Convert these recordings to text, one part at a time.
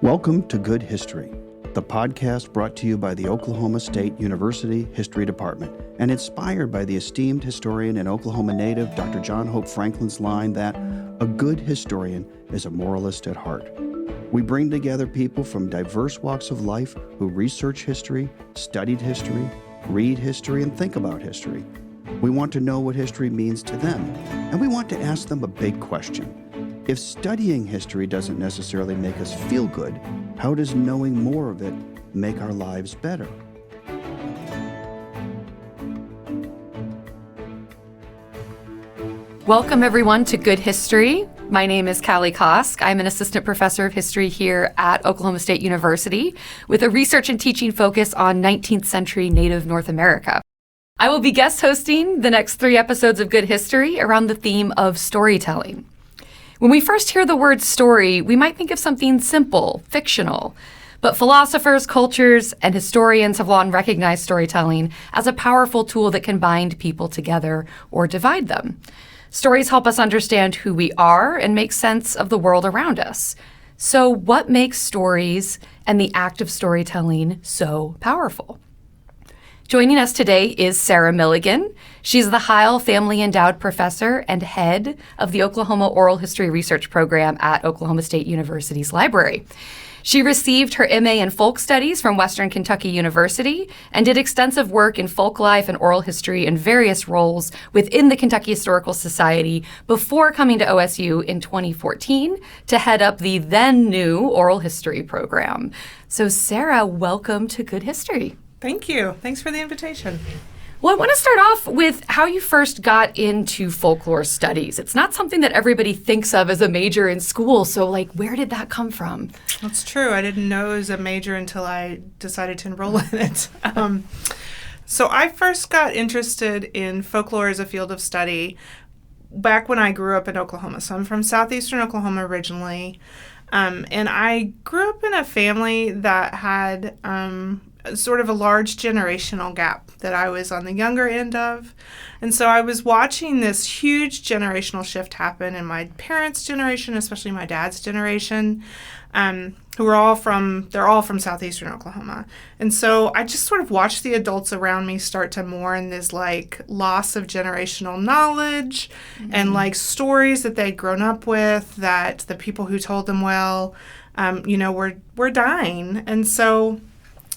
Welcome to Good History, the podcast brought to you by the Oklahoma State University History Department and inspired by the esteemed historian and Oklahoma native Dr. John Hope Franklin's line that a good historian is a moralist at heart. We bring together people from diverse walks of life who research history, studied history, read history, and think about history. We want to know what history means to them, and we want to ask them a big question. If studying history doesn't necessarily make us feel good, how does knowing more of it make our lives better? Welcome, everyone, to Good History. My name is Kallie Kosc. I'm an assistant professor of history here at Oklahoma State University with a research and teaching focus on 19th century Native North America. I will be guest hosting the next 3 episodes of Good History around the theme of storytelling. When we first hear the word story, we might think of something simple, fictional. But philosophers, cultures, and historians have long recognized storytelling as a powerful tool that can bind people together or divide them. Stories help us understand who we are and make sense of the world around us. So what makes stories and the act of storytelling so powerful? Joining us today is Sarah Milligan. She's the Hyle Family Endowed Professor and head of the Oklahoma Oral History Research Program at Oklahoma State University's library. She received her MA in Folk Studies from Western Kentucky University and did extensive work in folk life and oral history in various roles within the Kentucky Historical Society before coming to OSU in 2014 to head up the then new oral history program. So Sarah, welcome to Good History. Thank you. Thanks for the invitation. Well, I want to start off with how you first got into folklore studies. It's not something that everybody thinks of as a major in school, so where did that come from? That's true. I didn't know it was a major until I decided to enroll in it. So I first got interested in folklore as a field of study back when I grew up in Oklahoma. So I'm from southeastern Oklahoma originally, and I grew up in a family that had sort of a large generational gap that I was on the younger end of. And so I was watching this huge generational shift happen in my parents' generation, especially my dad's generation, who are all from southeastern Oklahoma. And so I just sort of watched the adults around me start to mourn this loss of generational knowledge and stories that they'd grown up with, that the people who told them were dying. And so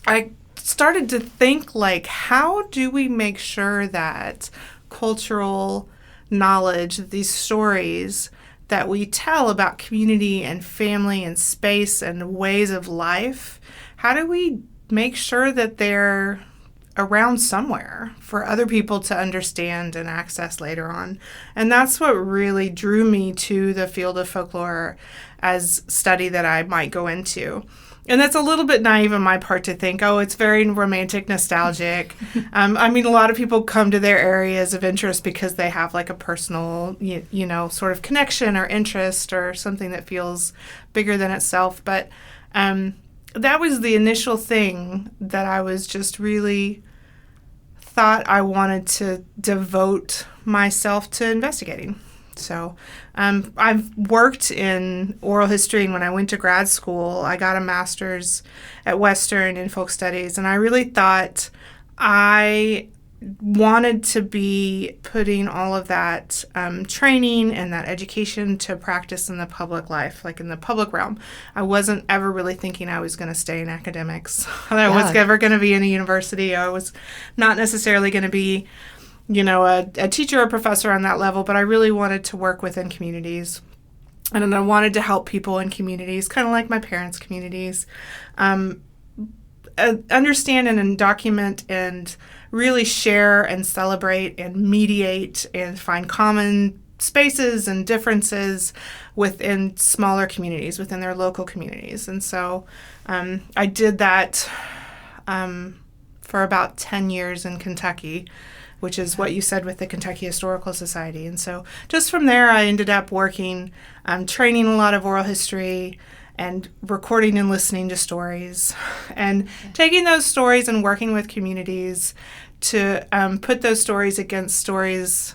I started to think, how do we make sure that cultural knowledge, these stories that we tell about community and family and space and ways of life, how do we make sure that they're around somewhere for other people to understand and access later on? And that's what really drew me to the field of folklore as study that I might go into. And that's a little bit naive on my part to think, it's very romantic, nostalgic. A lot of people come to their areas of interest because they have a personal, sort of connection or interest or something that feels bigger than itself. But that was the initial thing that I was just really thought I wanted to devote myself to investigating. So I've worked in oral history, and when I went to grad school, I got a master's at Western in folk studies, and I really thought I wanted to be putting all of that training and that education to practice in the public life, in the public realm. I wasn't ever really thinking I was going to stay in academics, that I was ever going to be in a university. I was not necessarily going to be a teacher or professor on that level, but I really wanted to work within communities. And I wanted to help people in communities, kind of like my parents' communities, understand and document and really share and celebrate and mediate and find common spaces and differences within smaller communities, within their local communities. And so I did that for about 10 years in Kentucky, which is what you said with the Kentucky Historical Society. And so just from there, I ended up working, training a lot of oral history and recording and listening to stories and taking those stories and working with communities to put those stories against stories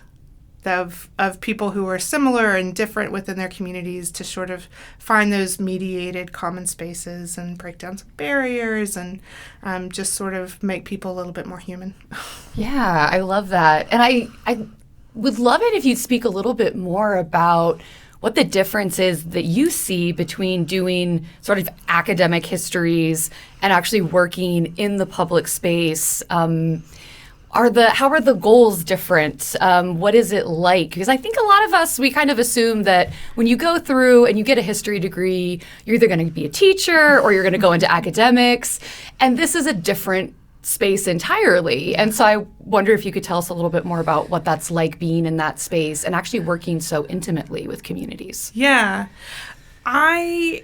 of people who are similar and different within their communities to sort of find those mediated common spaces and break down some barriers and just sort of make people a little bit more human. Yeah, I love that. And I would love it if you'd speak a little bit more about what the difference is that you see between doing sort of academic histories and actually working in the public space. How are the goals different? What is it like? Because I think a lot of us, we kind of assume that when you go through and you get a history degree, you're either going to be a teacher or you're going to go into academics. And this is a different space entirely. And so I wonder if you could tell us a little bit more about what that's like being in that space and actually working so intimately with communities. Yeah. I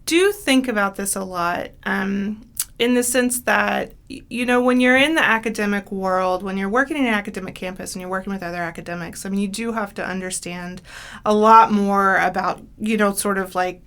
do think about this a lot. In the sense that, when you're in the academic world, when you're working in an academic campus and you're working with other academics, I mean, you do have to understand a lot more about, sort of like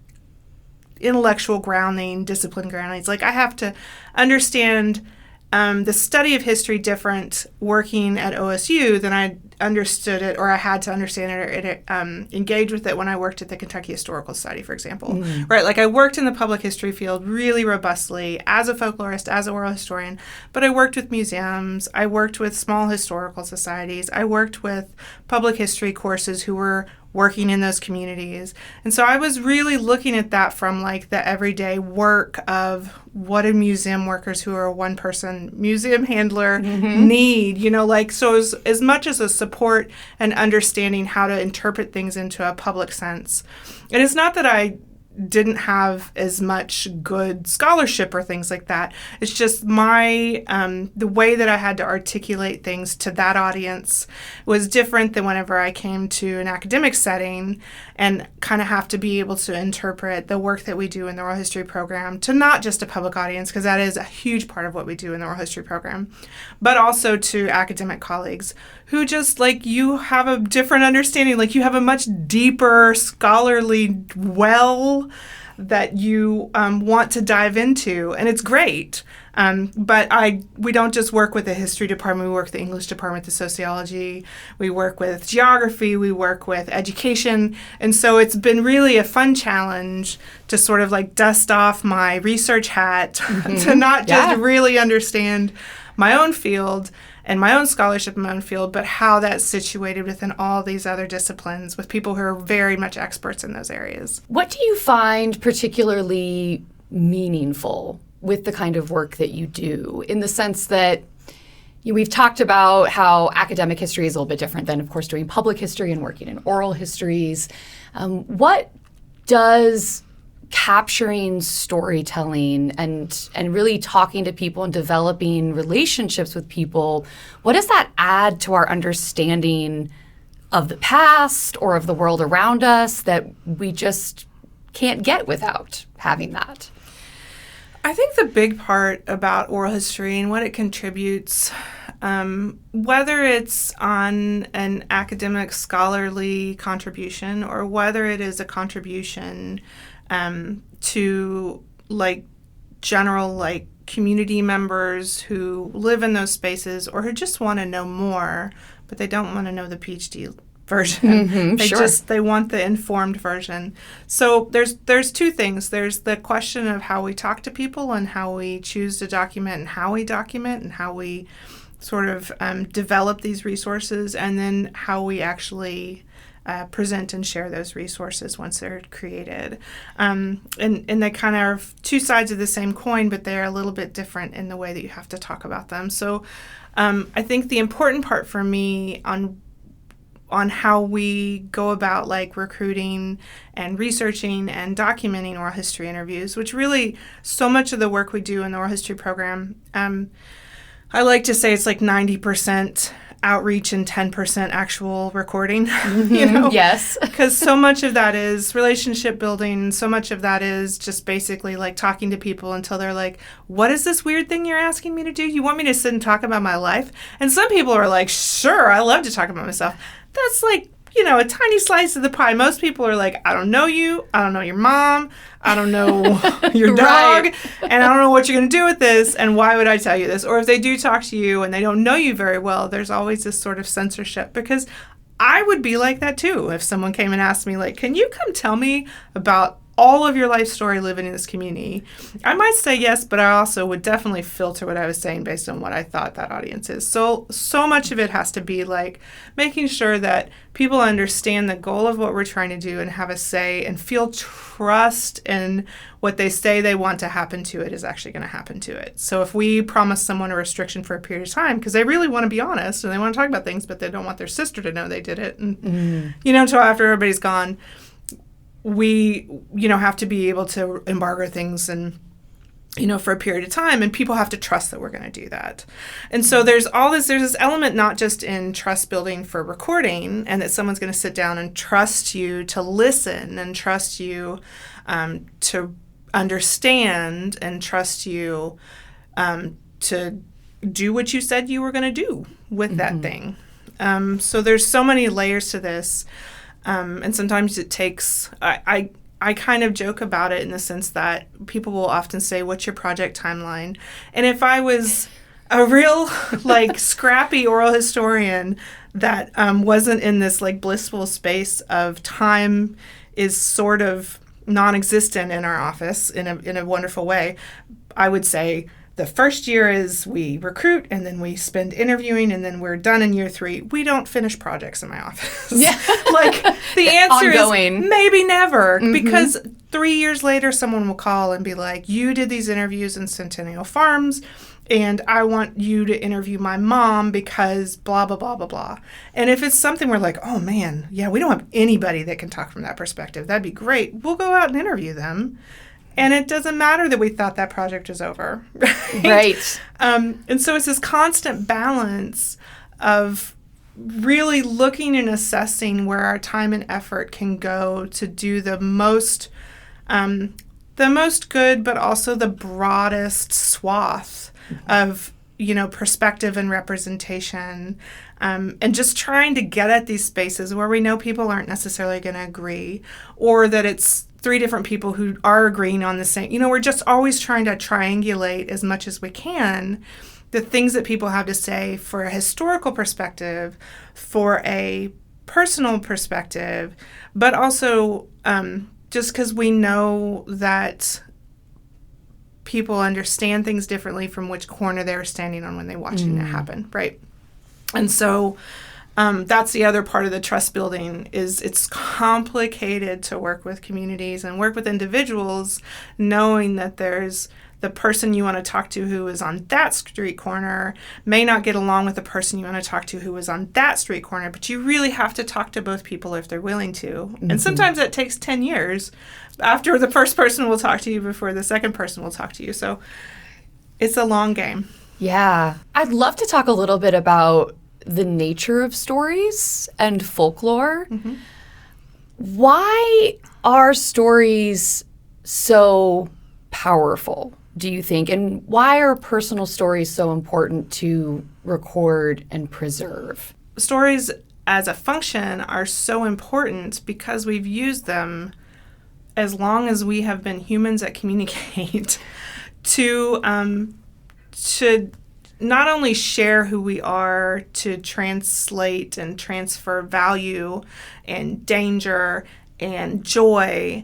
intellectual grounding, discipline groundings. Like I have to understand the study of history different working at OSU than I understood it, or I had to understand it or engage with it when I worked at the Kentucky Historical Society, for example. Right? Like I worked in the public history field really robustly as a folklorist, as an oral historian, but I worked with museums, I worked with small historical societies, I worked with public history courses who were working in those communities. And so I was really looking at that from like the everyday work of what do museum workers who are a one-person museum handler need, so as much as a support and understanding how to interpret things into a public sense. And it's not that I didn't have as much good scholarship or things like that. It's just my the way that I had to articulate things to that audience was different than whenever I came to an academic setting and kind of have to be able to interpret the work that we do in the oral history program to not just a public audience, because that is a huge part of what we do in the oral history program, but also to academic colleagues who just like you have a different understanding, like you have a much deeper scholarly well that you want to dive into, and it's great. But we don't just work with the history department, we work with the English department, the sociology, we work with geography, we work with education, and so it's been really a fun challenge to sort of like dust off my research hat to not just really understand my own field and my own scholarship in my own field, but how that's situated within all these other disciplines with people who are very much experts in those areas. What do you find particularly meaningful with the kind of work that you do, in the sense that we've talked about how academic history is a little bit different than, of course, doing public history and working in oral histories. What does capturing storytelling and really talking to people and developing relationships with people, what does that add to our understanding of the past or of the world around us that we just can't get without having that? I think the big part about oral history and what it contributes, whether it's on an academic scholarly contribution or whether it is a contribution to like general like community members who live in those spaces or who just want to know more, but they don't want to know the PhD version. They want the informed version. So there's two things. There's the question of how we talk to people and how we choose to document and how we sort of develop these resources, and then how we actually present and share those resources once they're created. And they kind of are two sides of the same coin, but they're a little bit different in the way that you have to talk about them. So I think the important part for me on how we go about like recruiting and researching and documenting oral history interviews, which really so much of the work we do in the oral history program, I like to say it's like 90% outreach and 10% actual recording, Yes. Because so much of that is relationship building. So much of that is just basically like talking to people until they're like, what is this weird thing you're asking me to do? You want me to sit and talk about my life? And some people are like, sure, I love to talk about myself. That's like a tiny slice of the pie. Most people are like, I don't know you. I don't know your mom. I don't know your dog. Right. And I don't know what you're going to do with this. And why would I tell you this? Or if they do talk to you and they don't know you very well, there's always this sort of censorship, because I would be like that too. If someone came and asked me, like, can you come tell me about all of your life story living in this community? I might say yes, but I also would definitely filter what I was saying based on what I thought that audience is. So much of it has to be like making sure that people understand the goal of what we're trying to do and have a say and feel trust in what they say they want to happen to it is actually going to happen to it. So if we promise someone a restriction for a period of time because they really want to be honest and they want to talk about things, but they don't want their sister to know they did it, and until after everybody's gone, we, have to be able to embargo things and, for a period of time, and people have to trust that we're going to do that. And so there's this element not just in trust building for recording, and that someone's going to sit down and trust you to listen and trust you to understand and trust you to do what you said you were going to do with that thing. So there's so many layers to this. And sometimes it takes, I kind of joke about it in the sense that people will often say, what's your project timeline? And if I was a real, scrappy oral historian that wasn't in this, blissful space of time is sort of non-existent in our office in a wonderful way, I would say, the first year is we recruit, and then we spend interviewing, and then we're done in year 3. We don't finish projects in my office. Yeah. The answer Ongoing. is maybe never, because 3 years later, someone will call and be like, you did these interviews in Centennial Farms, and I want you to interview my mom because blah, blah, blah, blah, blah. And if it's something we're like, oh, man, yeah, we don't have anybody that can talk from that perspective. That'd be great. We'll go out and interview them. And it doesn't matter that we thought that project was over. Right. And so it's this constant balance of really looking and assessing where our time and effort can go to do the most good, but also the broadest swath of, perspective and representation. And just trying to get at these spaces where we know people aren't necessarily going to agree, or that it's 3 different people who are agreeing on the same. We're just always trying to triangulate as much as we can the things that people have to say for a historical perspective, for a personal perspective, but also just because we know that people understand things differently from which corner they were standing on when they're watching it happen, right? And so that's the other part of the trust building is it's complicated to work with communities and work with individuals, knowing that there's the person you want to talk to who is on that street corner may not get along with the person you want to talk to who is on that street corner, but you really have to talk to both people if they're willing to. And sometimes that takes 10 years after the first person will talk to you before the second person will talk to you. So it's a long game. Yeah. I'd love to talk a little bit about the nature of stories and folklore. Why are stories so powerful, do you think? And why are personal stories so important to record and preserve? Stories as a function are so important because we've used them as long as we have been humans that communicate to not only share who we are, to translate and transfer value and danger and joy,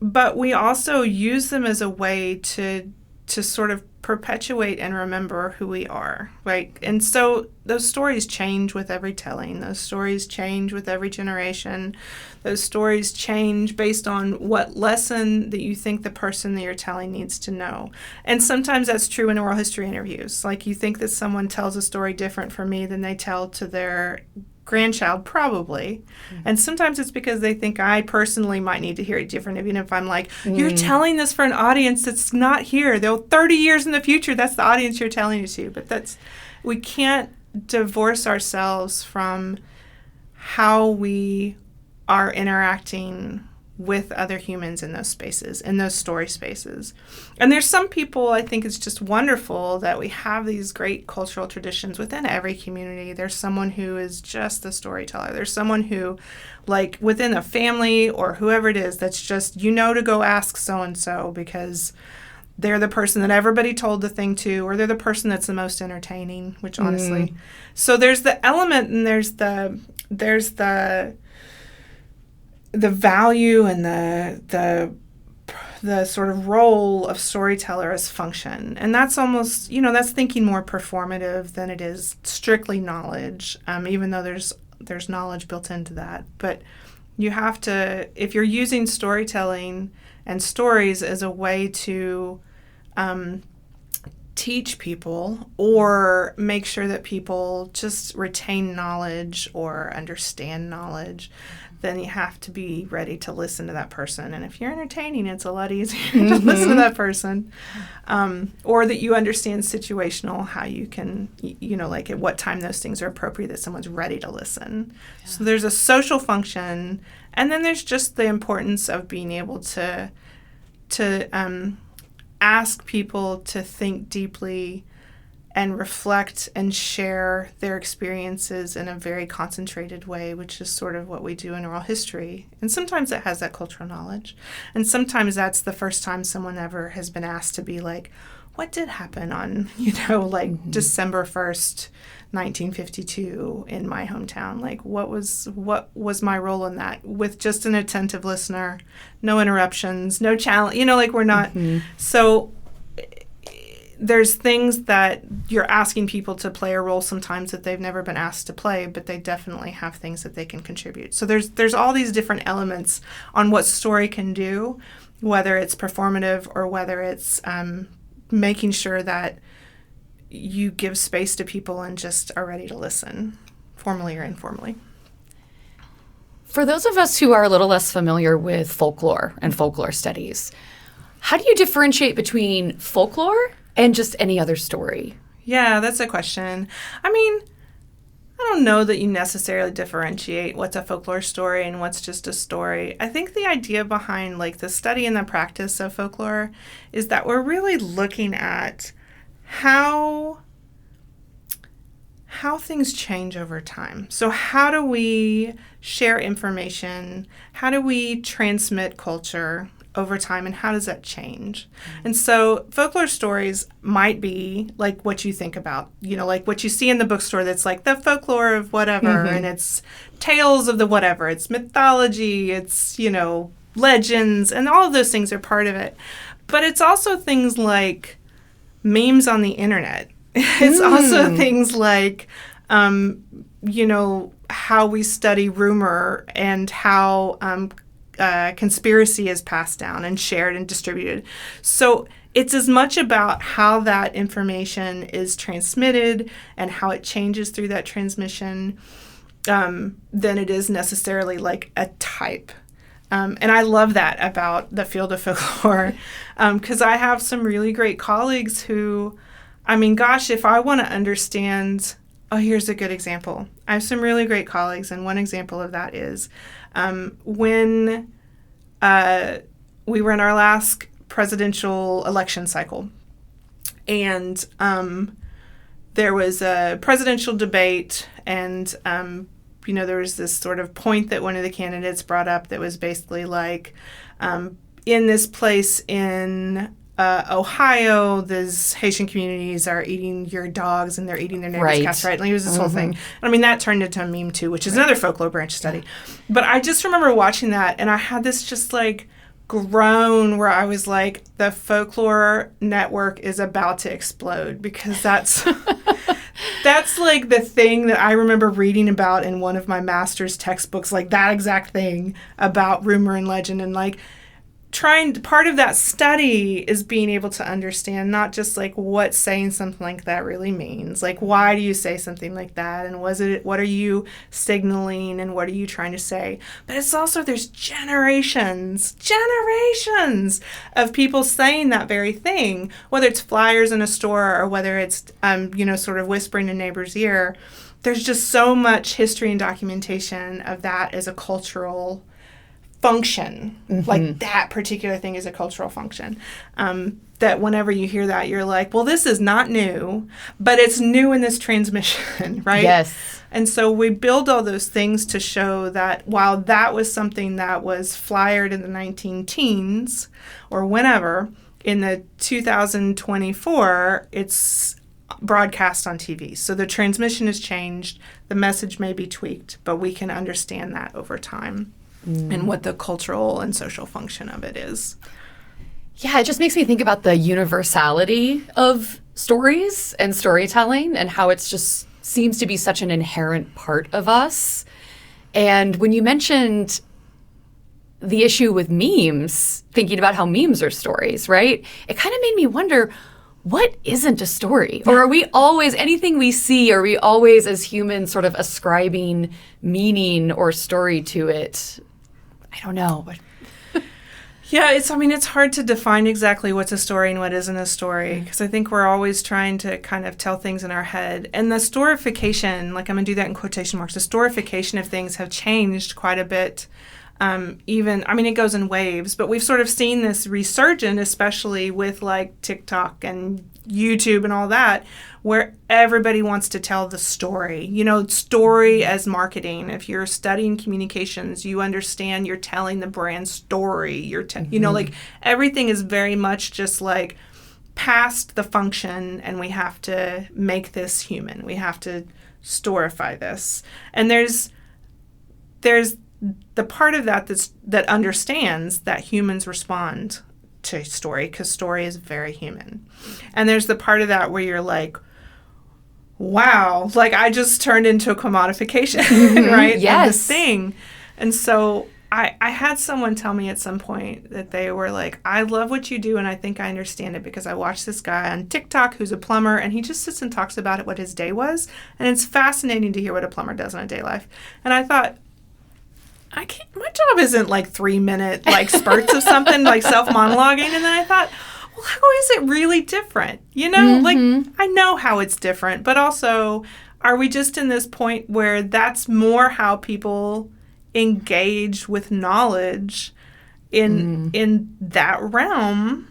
but we also use them as a way to sort of perpetuate and remember who we are, right? And so those stories change with every telling. Those stories change with every generation. Those stories change based on what lesson that you think the person that you're telling needs to know. And sometimes that's true in oral history interviews. Like, you think that someone tells a story different from me than they tell to their grandchild, probably. And sometimes it's because they think I personally might need to hear it different, even if I'm like, you're telling this for an audience that's not here. They'll 30 years in the future, that's the audience you're telling it to. But we can't divorce ourselves from how we are interacting with other humans in those spaces, in those story spaces. And there's some people, I think it's just wonderful that we have these great cultural traditions within every community. There's someone who is just the storyteller. There's someone who, like within a family or whoever it is, that's just, to go ask so-and-so because they're the person that everybody told the thing to, or they're the person that's the most entertaining, which honestly. So there's the element and there's the value and the sort of role of storyteller as function. And that's almost, that's thinking more performative than it is strictly knowledge, even though there's knowledge built into that. But you have to, if you're using storytelling and stories as a way to teach people or make sure that people just retain knowledge or understand knowledge, then you have to be ready to listen to that person. And if you're entertaining, it's a lot easier to listen to that person. Or that you understand situational, how you can, like at what time those things are appropriate, that someone's ready to listen. Yeah. So there's a social function. And then there's just the importance of being able to ask people to think deeply and reflect and share their experiences in a very concentrated way, which is sort of what we do in oral history. And sometimes it has that cultural knowledge. And sometimes that's the first time someone ever has been asked to be like, what did happen on, December 1st, 1952 in my hometown? Like, what was my role in that? With just an attentive listener, no interruptions, no challenge, we're not. So there's things that you're asking people to play a role sometimes that they've never been asked to play, but they definitely have things that they can contribute. So there's all these different elements on what story can do, whether it's performative or whether it's making sure that you give space to people and just are ready to listen, formally or informally. For those of us who are a little less familiar with folklore and folklore studies, how do you differentiate between folklore and just any other story? Yeah, that's a question. I don't know that you necessarily differentiate what's a folklore story and what's just a story. I think the idea behind the study and the practice of folklore is that we're really looking at how things change over time. So how do we share information? How do we transmit culture over time, and how does that change? And so folklore stories might be like what you think about, like what you see in the bookstore that's like the folklore of whatever, and it's tales of the whatever, it's mythology, it's, legends, and all of those things are part of it. But it's also things like memes on the internet. It's also things like, how we study rumor and how conspiracy is passed down and shared and distributed. So it's as much about how that information is transmitted and how it changes through that transmission than it is necessarily like a type. And I love that about the field of folklore because I have some really great colleagues who, if I want to understand, here's a good example. I have some really great colleagues, and one example of that is when we were in our last presidential election cycle, and there was a presidential debate, and there was this sort of point that one of the candidates brought up that was basically like, in this place in Ohio, these Haitian communities are eating your dogs and they're eating their neighbor's cats, right? And it was this whole thing. That turned into a meme too, which is another folklore branch study. But I just remember watching that, and I had this just groan where I was like, the folklore network is about to explode, because that's that's the thing that I remember reading about in one of my master's textbooks, that exact thing about rumor and legend, and part of that study is being able to understand not just what saying something like that really means, why do you say something like that, and what are you signaling, and what are you trying to say, but it's also there's generations of people saying that very thing, whether it's flyers in a store or whether it's sort of whispering in neighbor's ear. There's just so much history and documentation of that as a cultural function, like that particular thing is a cultural function. That whenever you hear that, you're like, well, this is not new, but it's new in this transmission, right? Yes. And so we build all those things to show that while that was something that was flyered in the 19 teens or whenever, in the 2024, it's broadcast on TV. So the transmission has changed, the message may be tweaked, but we can understand that over time and what the cultural and social function of it is. Yeah, it just makes me think about the universality of stories and storytelling and how it's just seems to be such an inherent part of us. And when you mentioned the issue with memes, thinking about how memes are stories, right? It kind of made me wonder, what isn't a story? Or are we always, anything we see, are we always as humans sort of ascribing meaning or story to it? I don't know. But yeah, it's hard to define exactly what's a story and what isn't a story, because I think we're always trying to kind of tell things in our head. And the storification, like I'm going to do that in quotation marks, the storification of things have changed quite a bit. It goes in waves, but we've sort of seen this resurgence, especially with like TikTok and YouTube and all that, where everybody wants to tell the story. Story as marketing. If you're studying communications, you understand you're telling the brand story. Like everything is very much just like past the function, and we have to make this human. We have to storify this. And there's the part of that understands that humans respond to story, because story is very human. And there's the part of that where you're like, wow, like I just turned into a commodification, right? Yes. Of this thing. And so I had someone tell me at some point that they were like, I love what you do and I think I understand it because I watched this guy on TikTok who's a plumber, and he just sits and talks about it, what his day was. And it's fascinating to hear what a plumber does in a day life. And I thought, my job isn't like 3-minute like spurts of something like self-monologuing. And then I thought, well, how is it really different? Like I know how it's different, but also are we just in this point where that's more how people engage with knowledge in that realm?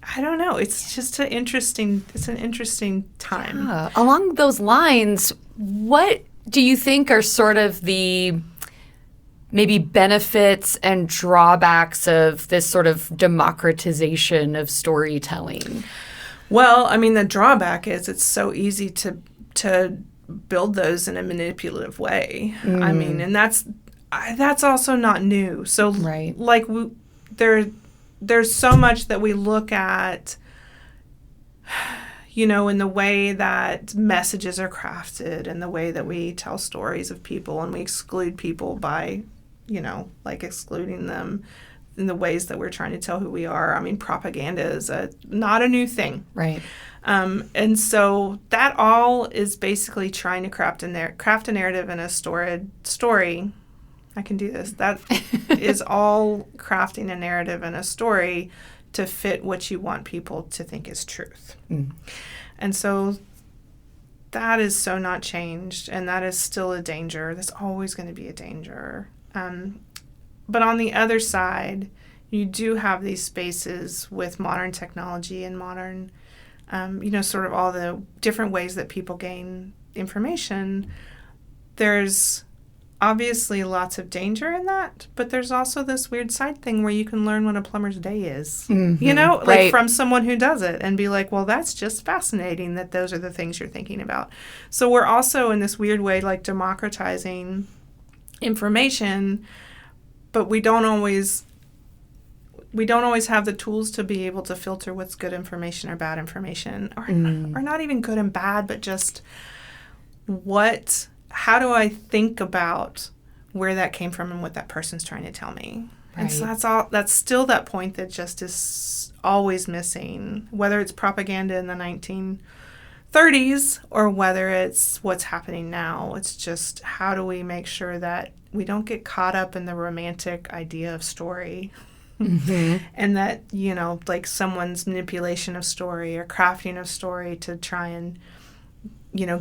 I don't know. It's just an interesting time. Yeah. Along those lines, what do you think are sort of the maybe benefits and drawbacks of this sort of democratization of storytelling? Well, the drawback is it's so easy to build those in a manipulative way. And that's also not new. So, right. Like there's so much that we look at, in the way that messages are crafted and the way that we tell stories of people, and we exclude people by, like excluding them in the ways that we're trying to tell who we are. Propaganda is not a new thing. Right. And so that all is basically trying to craft a narrative and a story. I can do this. That is all crafting a narrative and a story to fit what you want people to think is truth. And so that is so not changed, and that is still a danger. That's always going to be a danger. But on the other side, you do have these spaces with modern technology and modern, sort of all the different ways that people gain information. There's obviously lots of danger in that, but there's also this weird side thing where you can learn what a plumber's day is, Right. from someone who does it, and be like, well, that's just fascinating that those are the things you're thinking about. So we're also in this weird way like democratizing information, but we don't always have the tools to be able to filter what's good information or bad information, or not even good and bad, but just how do I think about where that came from and what that person's trying to tell me? Right. And so that's still that point that just is always missing, whether it's propaganda in the 1930s or whether it's what's happening now. It's just, how do we make sure that we don't get caught up in the romantic idea of story? And that, like someone's manipulation of story or crafting of story to try and,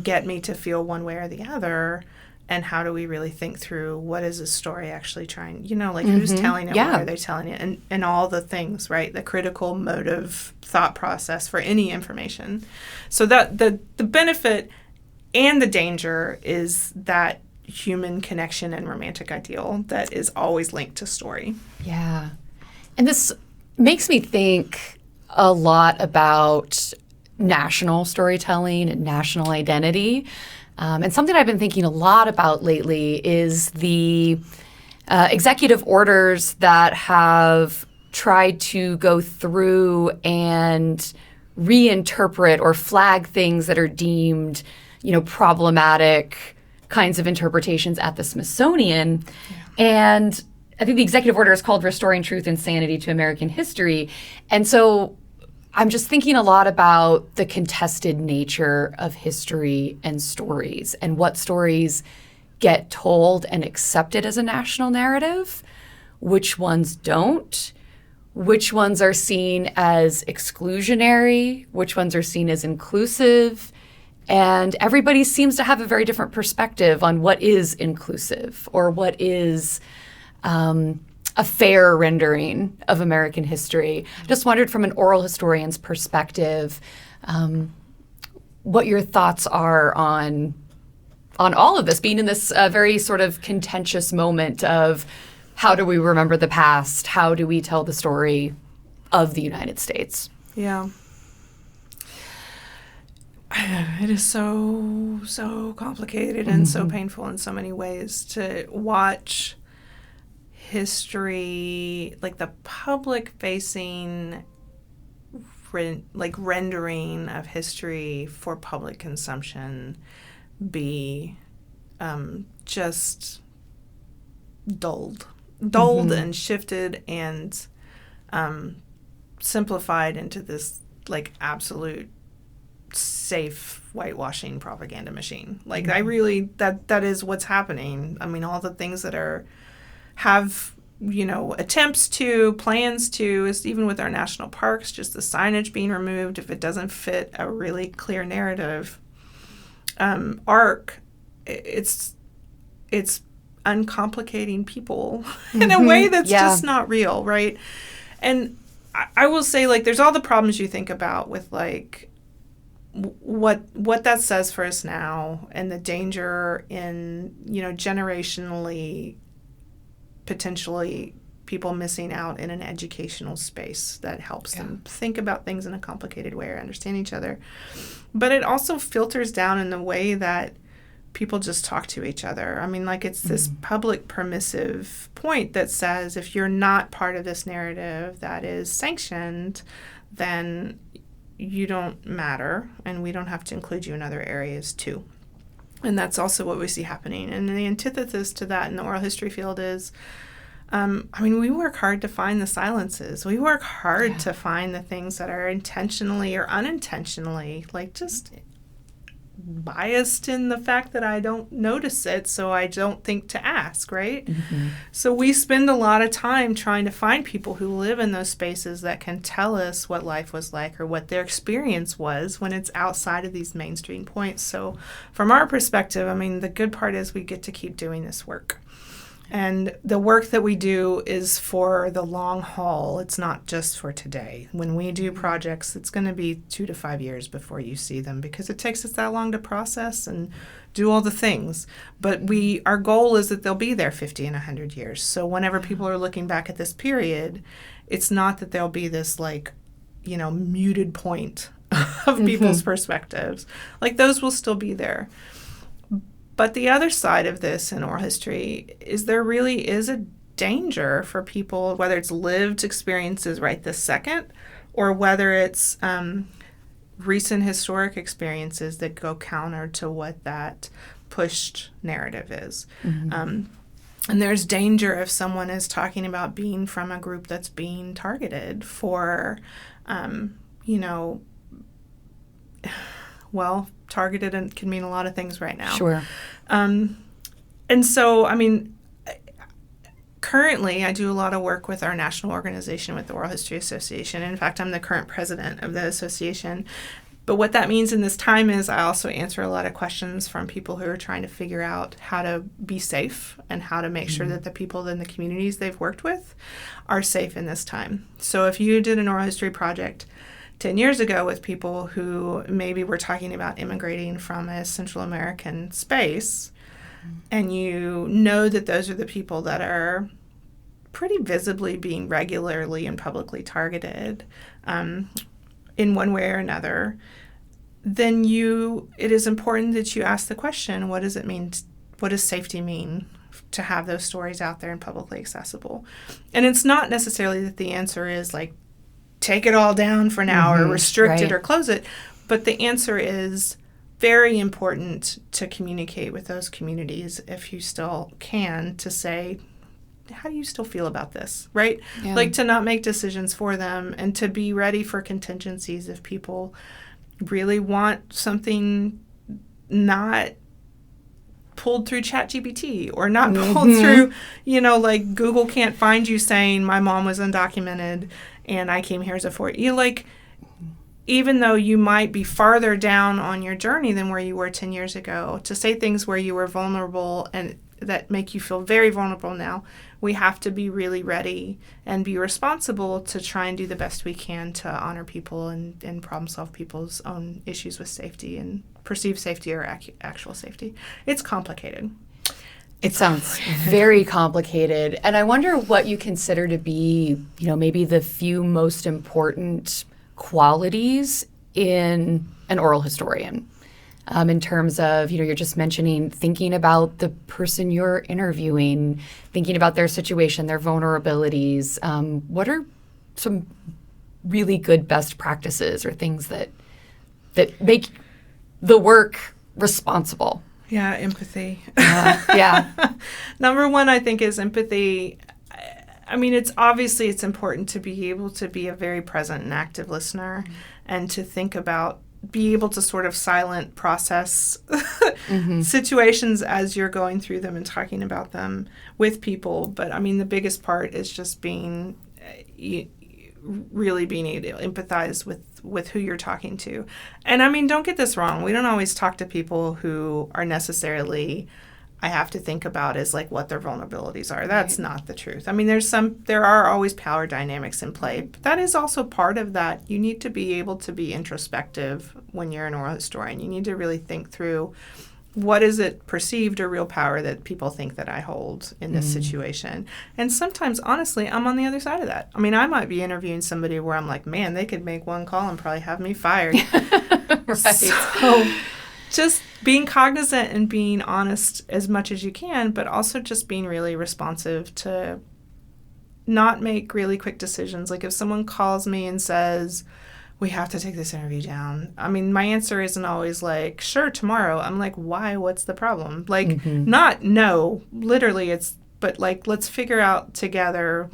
get me to feel one way or the other, And how do we really think through what is a story actually trying, who's telling it, why are they telling it, and all the things, right? The critical motive thought process for any information. So that the benefit and the danger is that human connection and romantic ideal that is always linked to story. Yeah. And this makes me think a lot about national storytelling and national identity. And something I've been thinking a lot about lately is the executive orders that have tried to go through and reinterpret or flag things that are deemed, problematic kinds of interpretations at the Smithsonian. Yeah. And I think the executive order is called Restoring Truth and Sanity to American History. And so I'm just thinking a lot about the contested nature of history and stories and what stories get told and accepted as a national narrative, which ones don't, which ones are seen as exclusionary, which ones are seen as inclusive. And everybody seems to have a very different perspective on what is inclusive or what is a fair rendering of American history. I just wondered from an oral historian's perspective what your thoughts are on all of this, being in this very sort of contentious moment of how do we remember the past? How do we tell the story of the United States? Yeah. It is so complicated and so painful in so many ways to watch history, like the public-facing, rendering of history for public consumption, be just dulled and shifted and simplified into this absolute safe whitewashing propaganda machine. I really that is what's happening. I mean, all the things that have attempts to, plans to, is even with our national parks, just the signage being removed if it doesn't fit a really clear narrative arc. It's uncomplicating people in a way that's just not real, right? And I will say, there's all the problems you think about with what that says for us now, and the danger in generationally potentially people missing out in an educational space that helps them think about things in a complicated way or understand each other. But it also filters down in the way that people just talk to each other. I mean, it's this public permissive point that says if you're not part of this narrative that is sanctioned, then you don't matter, and we don't have to include you in other areas too. And that's also what we see happening. And the antithesis to that in the oral history field is, we work hard to find the silences. We work hard to find the things that are intentionally or unintentionally, just biased in the fact that I don't notice it, so I don't think to ask, right? Mm-hmm. So we spend a lot of time trying to find people who live in those spaces that can tell us what life was like or what their experience was when it's outside of these mainstream points. So from our perspective, the good part is we get to keep doing this work. And the work that we do is for the long haul. It's not just for today. When we do projects, it's going to be 2 to 5 years before you see them because it takes us that long to process and do all the things. But our goal is that they'll be there 50 and 100 years. So whenever people are looking back at this period, it's not that there'll be this muted point of people's perspectives. Those will still be there. But the other side of this in oral history is there really is a danger for people, whether it's lived experiences right this second or whether it's recent historic experiences that go counter to what that pushed narrative is. Mm-hmm. And there's danger if someone is talking about being from a group that's being targeted for, targeted and can mean a lot of things right now. Sure. And so, currently I do a lot of work with our national organization with the Oral History Association. In fact, I'm the current president of the association. But what that means in this time is I also answer a lot of questions from people who are trying to figure out how to be safe and how to make sure that the people in the communities they've worked with are safe in this time. So if you did an oral history project 10 years ago with people who maybe were talking about immigrating from a Central American space, and you know that those are the people that are pretty visibly being regularly and publicly targeted in one way or another, then it is important that you ask the question, what does it mean? What does safety mean to have those stories out there and publicly accessible? And it's not necessarily that the answer is like, take it all down for now or restrict it or close it. But the answer is very important to communicate with those communities, if you still can, to say, how do you still feel about this, right? Yeah. Like to not make decisions for them and to be ready for contingencies if people really want something not pulled through ChatGPT or not pulled through, like Google can't find you saying my mom was undocumented and I came here as a even though you might be farther down on your journey than where you were 10 years ago, to say things where you were vulnerable and that make you feel very vulnerable now, we have to be really ready and be responsible to try and do the best we can to honor people and problem solve people's own issues with safety and perceived safety or actual safety. It's complicated. It sounds very complicated. And I wonder what you consider to be, maybe the few most important qualities in an oral historian. In terms of, you're just mentioning thinking about the person you're interviewing, thinking about their situation, their vulnerabilities. What are some really good best practices or things that make the work responsible? Yeah, empathy. Yeah. Number one, I think, is empathy. I mean, it's important to be able to be a very present and active listener and to be able to sort of silent process situations as you're going through them and talking about them with people. But I mean, the biggest part is just really being able to empathize with who you're talking to. And I mean, don't get this wrong. We don't always talk to people who are necessarily, I have to think about as like what their vulnerabilities are. That's not the truth. I mean, there are always power dynamics in play, but that is also part of that. You need to be able to be introspective when you're an oral historian. You need to really think through, what is it perceived or real power that people think that I hold in this situation? And sometimes, honestly, I'm on the other side of that. I mean, I might be interviewing somebody where I'm like, man, they could make one call and probably have me fired. Right. So just being cognizant and being honest as much as you can, but also just being really responsive to not make really quick decisions. Like if someone calls me and says, we have to take this interview down, I mean, my answer isn't always like, sure, tomorrow. I'm like, why? What's the problem? Like, not no, literally but like, let's figure out together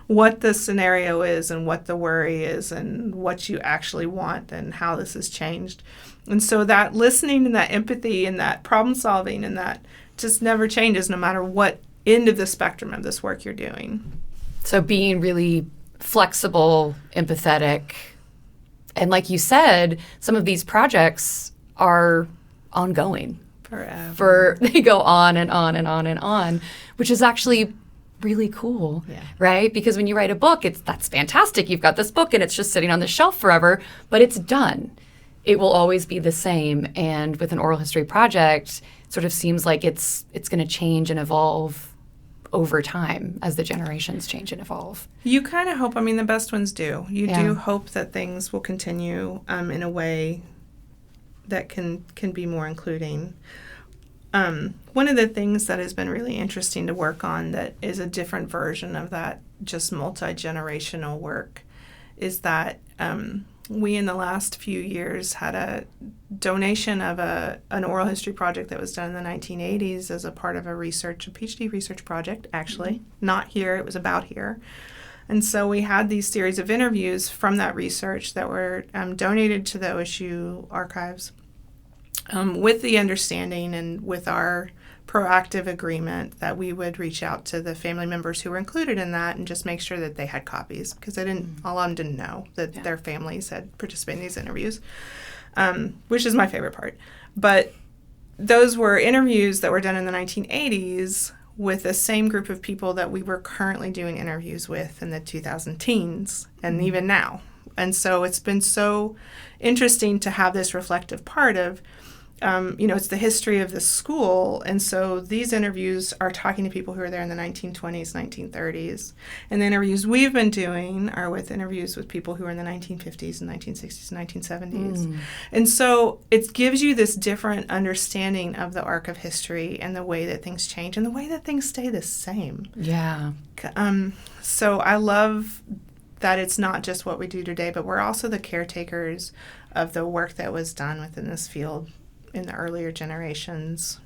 what the scenario is and what the worry is and what you actually want and how this has changed. And so that listening and that empathy and that problem solving and that just never changes no matter what end of the spectrum of this work you're doing. So being really flexible, empathetic, and like you said, some of these projects are ongoing. Forever. They go on and on and on and on, which is actually really cool, right? Because when you write a book, that's fantastic. You've got this book and it's just sitting on the shelf forever, but it's done. It will always be the same. And with an oral history project, it sort of seems like it's going to change and evolve over time as the generations change and evolve. You kind of hope, I mean, the best ones do. You do hope that things will continue in a way that can be more including. One of the things that has been really interesting to work on that is a different version of that just multi-generational work is that we in the last few years had a donation of an oral history project that was done in the 1980s as a part of a PhD research project, actually. Not here, it was about here. And so we had these series of interviews from that research that were donated to the OSU archives with the understanding and with our proactive agreement that we would reach out to the family members who were included in that and just make sure that they had copies, because a lot of them didn't know that their families had participated in these interviews, which is my favorite part. But those were interviews that were done in the 1980s with the same group of people that we were currently doing interviews with in the 2000 teens and even now. And so it's been so interesting to have this reflective part of, it's the history of the school. And so these interviews are talking to people who are there in the 1920s, 1930s. And the interviews we've been doing are with interviews with people who are in the 1950s and 1960s and 1970s. And so it gives you this different understanding of the arc of history and the way that things change and the way that things stay the same. Yeah. So I love that it's not just what we do today, but we're also the caretakers of the work that was done within this field in the earlier generations,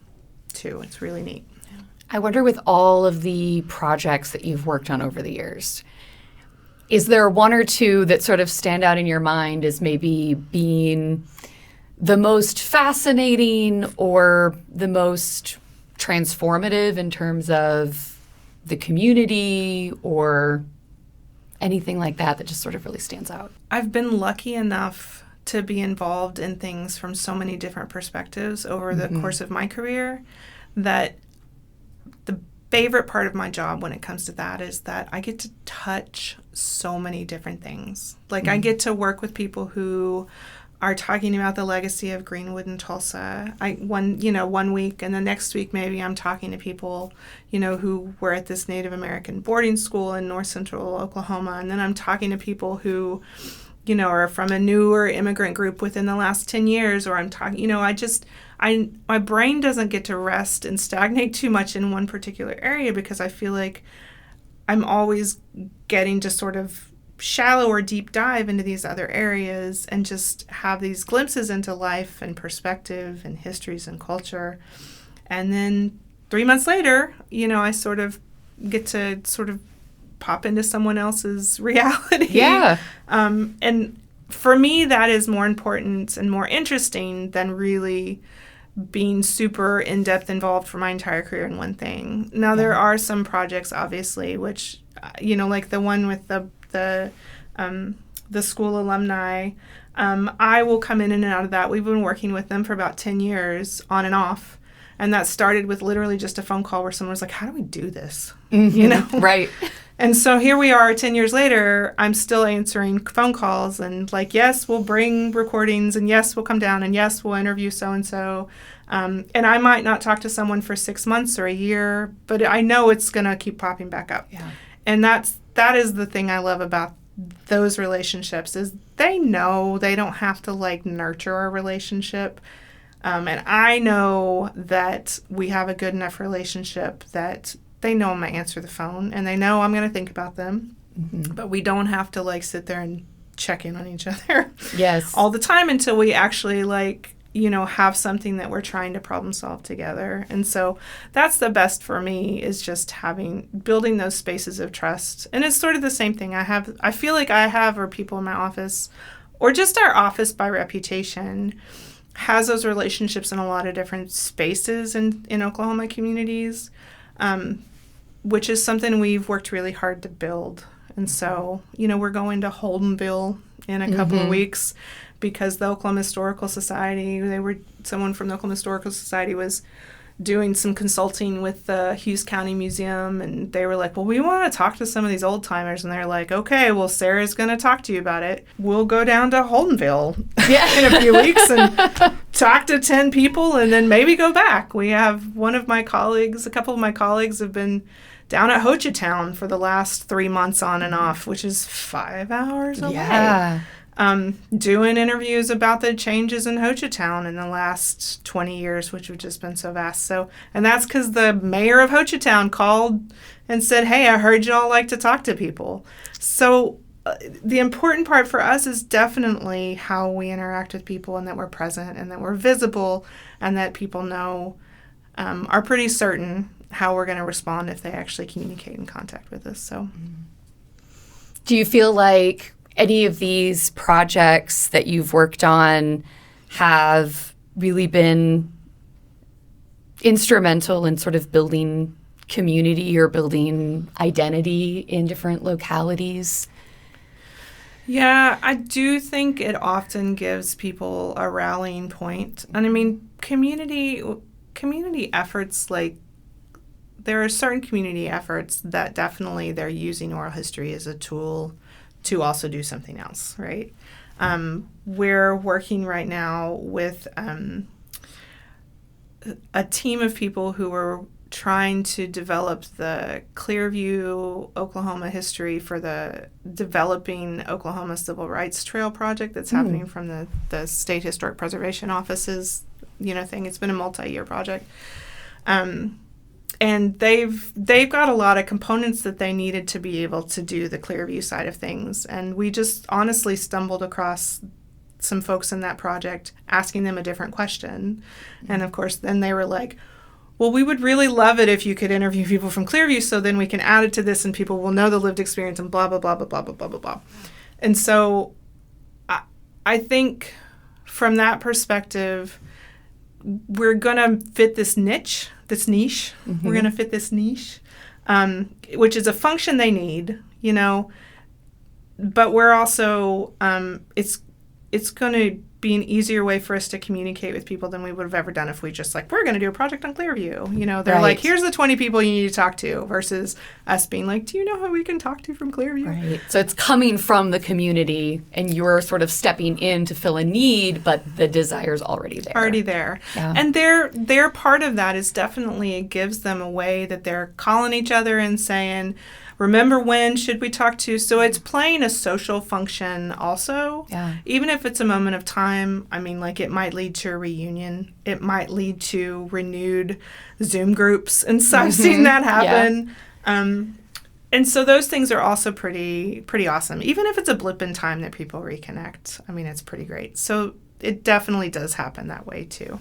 too. It's really neat. Yeah. I wonder, with all of the projects that you've worked on over the years, is there one or two that sort of stand out in your mind as maybe being the most fascinating or the most transformative in terms of the community or anything like that just sort of really stands out? I've been lucky enough to be involved in things from so many different perspectives over the course of my career that the favorite part of my job when it comes to that is that I get to touch so many different things. Like I get to work with people who are talking about the legacy of Greenwood and Tulsa. One week, and the next week maybe I'm talking to people, who were at this Native American boarding school in north central Oklahoma, and then I'm talking to people who, are from a newer immigrant group within the last 10 years, or I'm talking, my brain doesn't get to rest and stagnate too much in one particular area because I feel like I'm always getting to sort of shallow or deep dive into these other areas and just have these glimpses into life and perspective and histories and culture. And then 3 months later, I sort of get to sort of pop into someone else's reality. Yeah. And for me, that is more important and more interesting than really being super in-depth involved for my entire career in one thing. Now, there are some projects, obviously, which, like the one with the school alumni, I will come in and out of that. We've been working with them for about 10 years on and off. And that started with literally just a phone call where someone was like, how do we do this? Right. And so here we are 10 years later, I'm still answering phone calls and like, yes, we'll bring recordings, and yes, we'll come down, and yes, we'll interview so-and-so. And I might not talk to someone for 6 months or a year, but I know it's going to keep popping back up. Yeah. And that is the thing I love about those relationships is they know they don't have to nurture a relationship. And I know that we have a good enough relationship that they know I'm going to answer the phone and they know I'm going to think about them. But we don't have to sit there and check in on each other all the time until we actually have something that we're trying to problem solve together. And so that's the best for me is just building those spaces of trust. And it's sort of the same thing I feel like I have, or people in my office, or just our office by reputation, has those relationships in a lot of different spaces in Oklahoma communities, which is something we've worked really hard to build. And so, we're going to Holdenville in a couple of weeks because the Oklahoma Historical Society, someone from the Oklahoma Historical Society was doing some consulting with the Hughes County Museum, and they were like, well, we want to talk to some of these old timers. And they're like, okay, well, Sarah's going to talk to you about it. We'll go down to Holdenville in a few weeks and talk to 10 people and then maybe go back. We have a couple of my colleagues have been down at Hochatown for the last 3 months on and off, which is 5 hours away. Yeah. Doing interviews about the changes in Hochatown in the last 20 years, which have just been so vast. And that's because the mayor of Hochatown called and said, hey, I heard y'all like to talk to people. So the important part for us is definitely how we interact with people and that we're present and that we're visible and that people know, are pretty certain how we're going to respond if they actually communicate and contact with us. So, do you feel like any of these projects that you've worked on have really been instrumental in sort of building community or building identity in different localities? Yeah, I do think it often gives people a rallying point. And I mean, community efforts, like, there are certain community efforts that definitely they're using oral history as a tool to also do something else, right? We're working right now with a team of people who are trying to develop the Clearview, Oklahoma history for the developing Oklahoma Civil Rights Trail project that's happening from the State Historic Preservation Office's, thing. It's been a multi-year project. And they've got a lot of components that they needed to be able to do the Clearview side of things. And we just honestly stumbled across some folks in that project asking them a different question. And of course, then they were like, well, we would really love it if you could interview people from Clearview so then we can add it to this and people will know the lived experience and blah, blah, blah, blah, blah, blah, blah, blah, blah. And so I think from that perspective, we're going to fit this niche. We're going to fit this niche, which is a function they need, but we're also, it's going to be an easier way for us to communicate with people than we would have ever done if we just we're going to do a project on Clearview. They're like, here's the 20 people you need to talk to versus us being like, do you know who we can talk to from Clearview? Right. So it's coming from the community and you're sort of stepping in to fill a need, but the desire's already there. Yeah. And their part of that is definitely it gives them a way that they're calling each other and saying, remember when should we talk to? So it's playing a social function also. Yeah. Even if it's a moment of time, I mean, it might lead to a reunion. It might lead to renewed Zoom groups. And so I've seen that happen. Yeah. And so those things are also pretty awesome. Even if it's a blip in time that people reconnect, I mean, it's pretty great. So it definitely does happen that way too.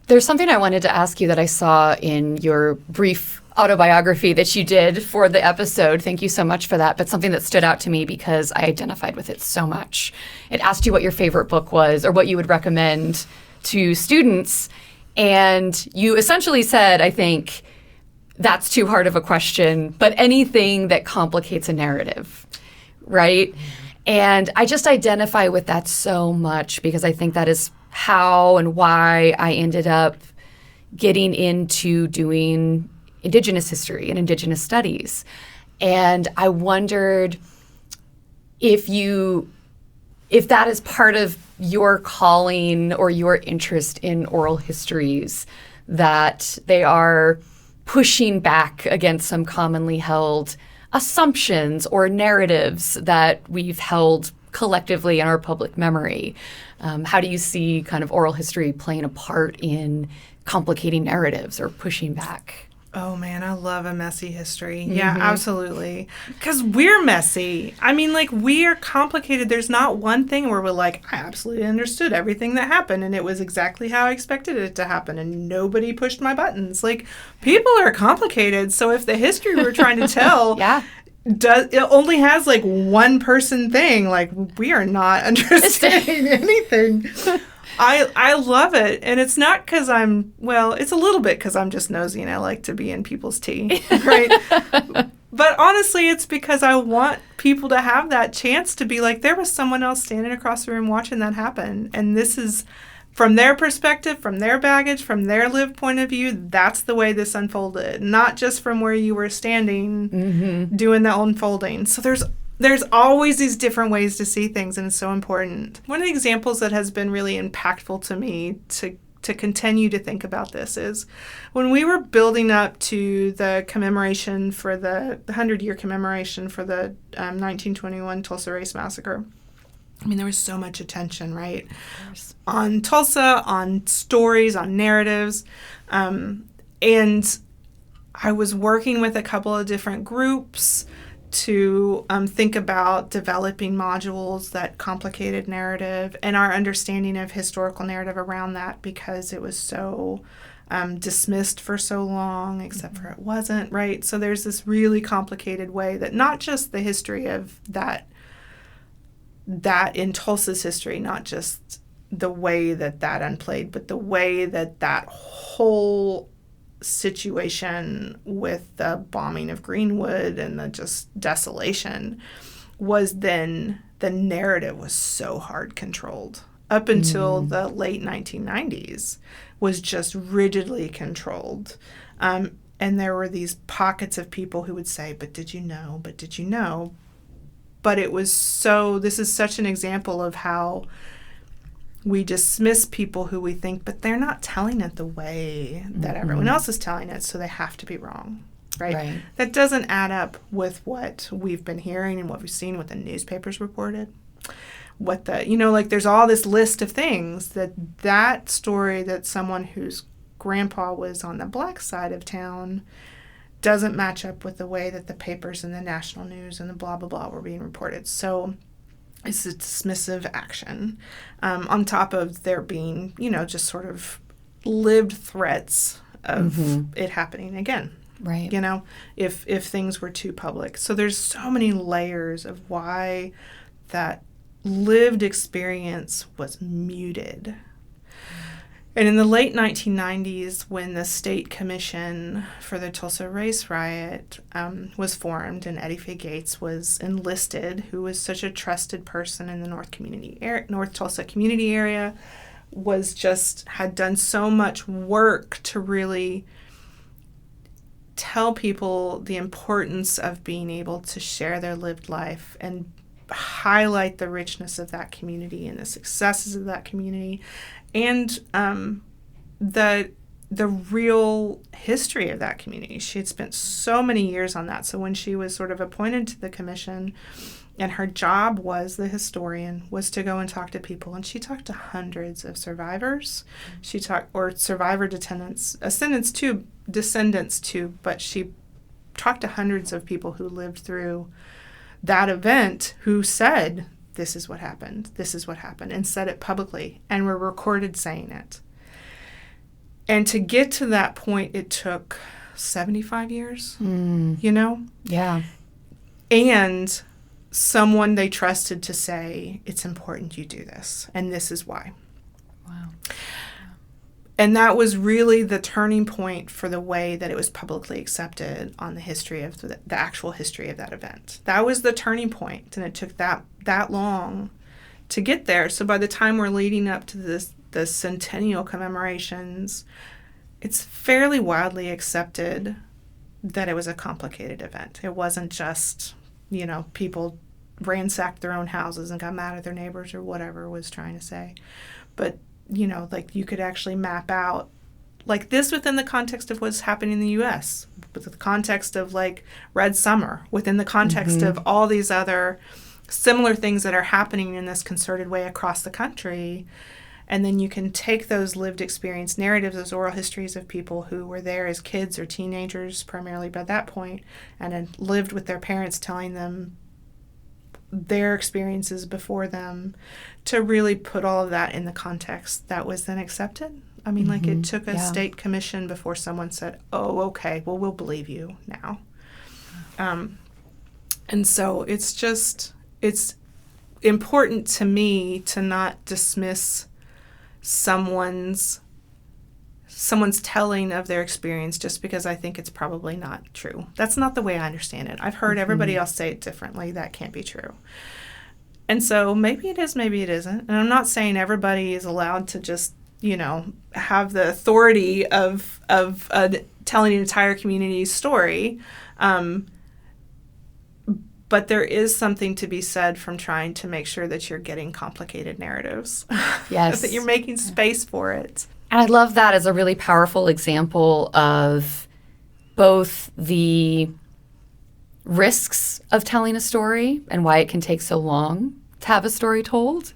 There's something I wanted to ask you that I saw in your brief autobiography that you did for the episode. Thank you so much for that. But something that stood out to me because I identified with it so much. It asked you what your favorite book was or what you would recommend to students. And you essentially said, I think, that's too hard of a question, but anything that complicates a narrative, right? And I just identify with that so much because I think that is how and why I ended up getting into doing Indigenous history and Indigenous studies. And I wondered if that is part of your calling or your interest in oral histories, that they are pushing back against some commonly held assumptions or narratives that we've held collectively in our public memory. How do you see kind of oral history playing a part in complicating narratives or pushing back? Oh, man, I love a messy history. Yeah, absolutely. Because we're messy. I mean, we are complicated. There's not one thing where we're like, I absolutely understood everything that happened, and it was exactly how I expected it to happen, and nobody pushed my buttons. People are complicated, so if the history we're trying to tell it only has, one person thing, we are not understanding anything. I love it, and it's not because it's a little bit because I'm just nosy and I like to be in people's tea, right? But honestly, it's because I want people to have that chance to be like, there was someone else standing across the room watching that happen, and this is from their perspective, from their baggage, from their lived point of view, that's the way this unfolded, not just from where you were standing doing the unfolding. So there's always these different ways to see things, and it's so important. One of the examples that has been really impactful to me to continue to think about this is when we were building up to the commemoration for the 100-year commemoration for the 1921 Tulsa Race Massacre. I mean, there was so much attention, right? On Tulsa, on stories, on narratives. And I was working with a couple of different groups to think about developing modules that complicated narrative and our understanding of historical narrative around that, because it was so dismissed for so long, except for it wasn't, right? So there's this really complicated way that not just the history of that in Tulsa's history, not just the way that unplayed, but the way that whole situation with the bombing of Greenwood and the just desolation was then the narrative was so hard controlled. Up until the late 1990s was just rigidly controlled. And there were these pockets of people who would say, but did you know? But did you know? But it was this is such an example of how we dismiss people who we think, but they're not telling it the way that everyone else is telling it, so they have to be wrong, right? That doesn't add up with what we've been hearing and what we've seen, what the newspapers reported. There's all this list of things that story that someone whose grandpa was on the black side of town doesn't match up with the way that the papers and the national news and the blah, blah, blah were being reported. So it's a dismissive action on top of there being, just sort of lived threats of it happening again. Right. If things were too public. So there's so many layers of why that lived experience was muted. And in the late 1990s, when the State Commission for the Tulsa Race Riot was formed and Eddie Faye Gates was enlisted, who was such a trusted person in the North Tulsa community area, had done so much work to really tell people the importance of being able to share their lived life and highlight the richness of that community and the successes of that community and the real history of that community. She had spent so many years on that. So when she was sort of appointed to the commission, and her job was, the historian, was to go and talk to people. And she talked to hundreds of survivors. Or survivor descendants too, but she talked to hundreds of people who lived through that event who said, this is what happened, and said it publicly, and were recorded saying it. And to get to that point, it took 75 years, Yeah. And someone they trusted to say, it's important you do this, and this is why. Wow. And that was really the turning point for the way that it was publicly accepted on the history of the actual history of that event. That was the turning point, and it took that long to get there. So by the time we're leading up to the centennial commemorations, it's fairly widely accepted that it was a complicated event. It wasn't just, people ransacked their own houses and got mad at their neighbors or whatever was trying to say. But you could actually map out like this within the context of what's happening in the U.S., with the context of like Red Summer, within the context of all these other similar things that are happening in this concerted way across the country. And then you can take those lived experience narratives, those oral histories of people who were there as kids or teenagers, primarily by that point, and had lived with their parents telling them their experiences before them, to really put all of that in the context that was then accepted. I mean, like it took a state commission before someone said, oh, okay, well, we'll believe you now. And so it's important to me to not dismiss someone's telling of their experience just because I think it's probably not true. That's not the way I understand it. I've heard everybody else say it differently. That can't be true. And so maybe it is, maybe it isn't. And I'm not saying everybody is allowed to just, have the authority of telling an entire community's story. But there is something to be said from trying to make sure that you're getting complicated narratives. Yes. That you're making space for it. And I love that as a really powerful example of both the risks of telling a story and why it can take so long to have a story told,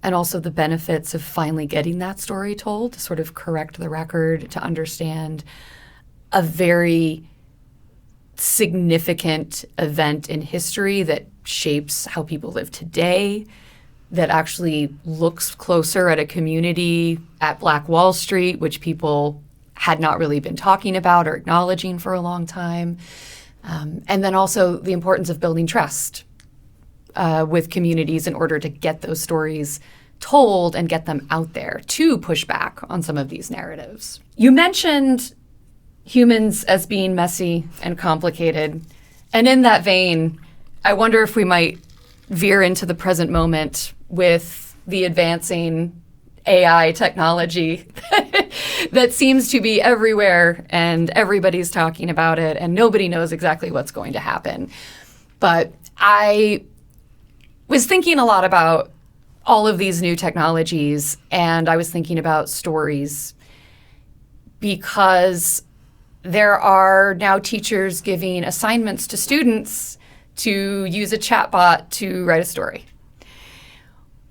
and also the benefits of finally getting that story told to sort of correct the record, to understand a very significant event in history that shapes how people live today, that actually looks closer at a community at Black Wall Street, which people had not really been talking about or acknowledging for a long time. And then also the importance of building trust with communities in order to get those stories told and get them out there to push back on some of these narratives. You mentioned humans as being messy and complicated. And in that vein, I wonder if we might veer into the present moment with the advancing AI technology that seems to be everywhere and everybody's talking about it and nobody knows exactly what's going to happen. But I was thinking a lot about all of these new technologies, and I was thinking about stories because there are now teachers giving assignments to students to use a chatbot to write a story.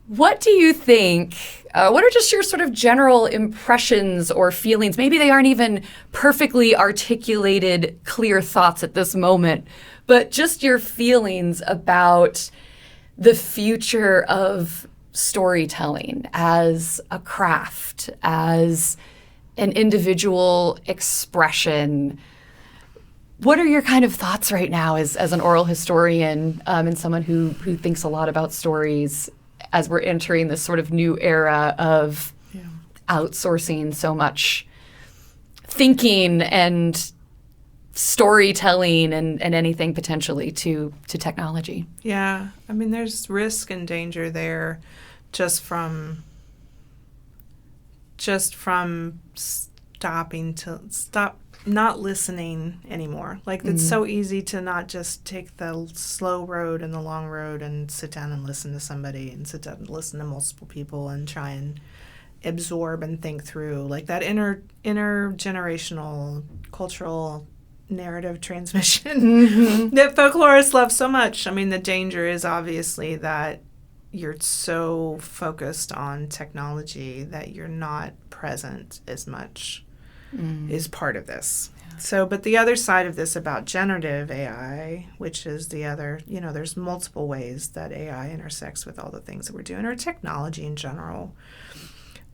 What do you think? What are just your sort of general impressions or feelings? Maybe they aren't even perfectly articulated, clear thoughts at this moment, but just your feelings about the future of storytelling as a craft, as an individual expression. What are your kind of thoughts right now as an oral historian and someone who thinks a lot about stories as we're entering this sort of new era of outsourcing so much thinking and storytelling and anything potentially to technology? Yeah, I mean, there's risk and danger there just from stop not listening anymore. Like, it's so easy to not just take the slow road and the long road and sit down and listen to somebody and sit down and listen to multiple people and try and absorb and think through, like, that intergenerational cultural narrative transmission that folklorists love so much. I mean, the danger is obviously that you're so focused on technology that you're not present as much is part of this. Yeah. So, but the other side of this about generative AI, which is the other, there's multiple ways that AI intersects with all the things that we're doing, or technology in general.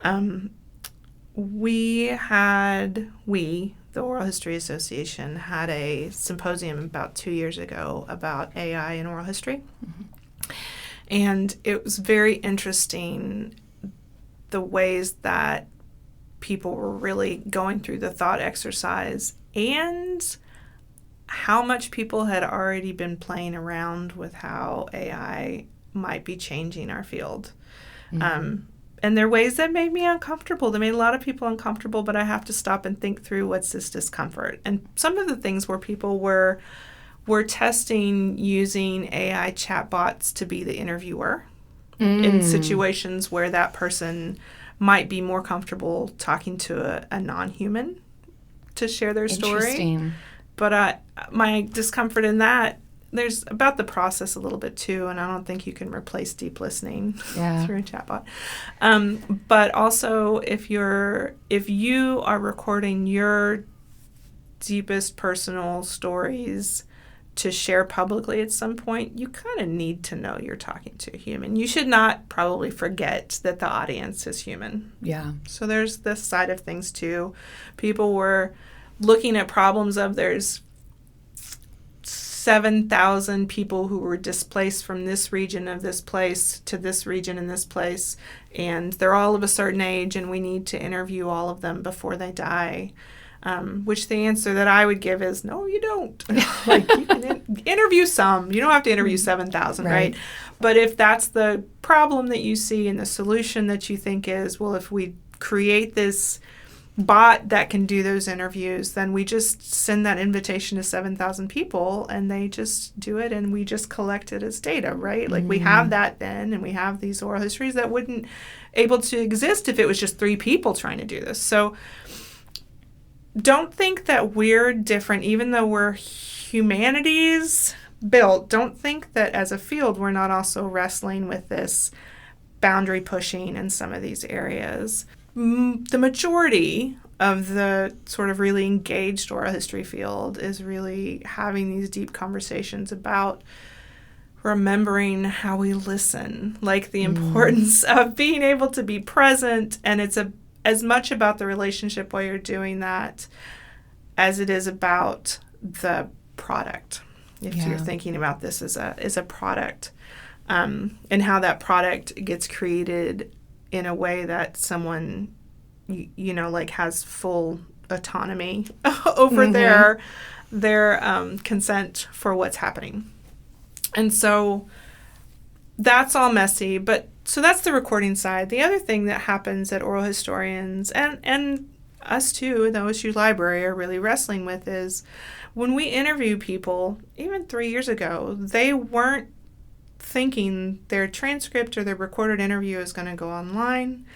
The Oral History Association, had a symposium about 2 years ago about AI in oral history. And it was very interesting the ways that people were really going through the thought exercise and how much people had already been playing around with how AI might be changing our field. And there are ways that made me uncomfortable. They made a lot of people uncomfortable, but I have to stop and think through what's this discomfort. And some of the things where people were testing using AI chatbots to be the interviewer in situations where that person might be more comfortable talking to a non-human to share their story. But my discomfort in that, there's about the process a little bit too, and I don't think you can replace deep listening through a chatbot. But also, if you are recording your deepest personal stories to share publicly at some point, you kind of need to know you're talking to a human. You should not probably forget that the audience is human. Yeah. So there's this side of things too. People were looking at problems of there's 7,000 people who were displaced from this region of this place to this region in this place, and they're all of a certain age, and we need to interview all of them before they die. Which the answer that I would give is, no, you don't. Like, you can interview some. You don't have to interview 7,000, right? But if that's the problem that you see and the solution that you think is, well, if we create this bot that can do those interviews, then we just send that invitation to 7,000 people and they just do it and we just collect it as data, right? Like, we have that then, and we have these oral histories that wouldn't able to exist if it was just 3 people trying to do this. So don't think that we're different, even though we're humanities built. Don't think that as a field we're not also wrestling with this boundary pushing in some of these areas. The majority of the sort of really engaged oral history field is really having these deep conversations about remembering how we listen, like the importance of being able to be present, and it's as much about the relationship while you're doing that as it is about the product. If you're thinking about this as a product, and how that product gets created in a way that someone, like has full autonomy over their consent for what's happening. And so that's all messy. But so that's the recording side. The other thing that happens that oral historians and us too, the OSU Library, are really wrestling with is when we interview people, even 3 years ago, they weren't thinking their transcript or their recorded interview is going to go online,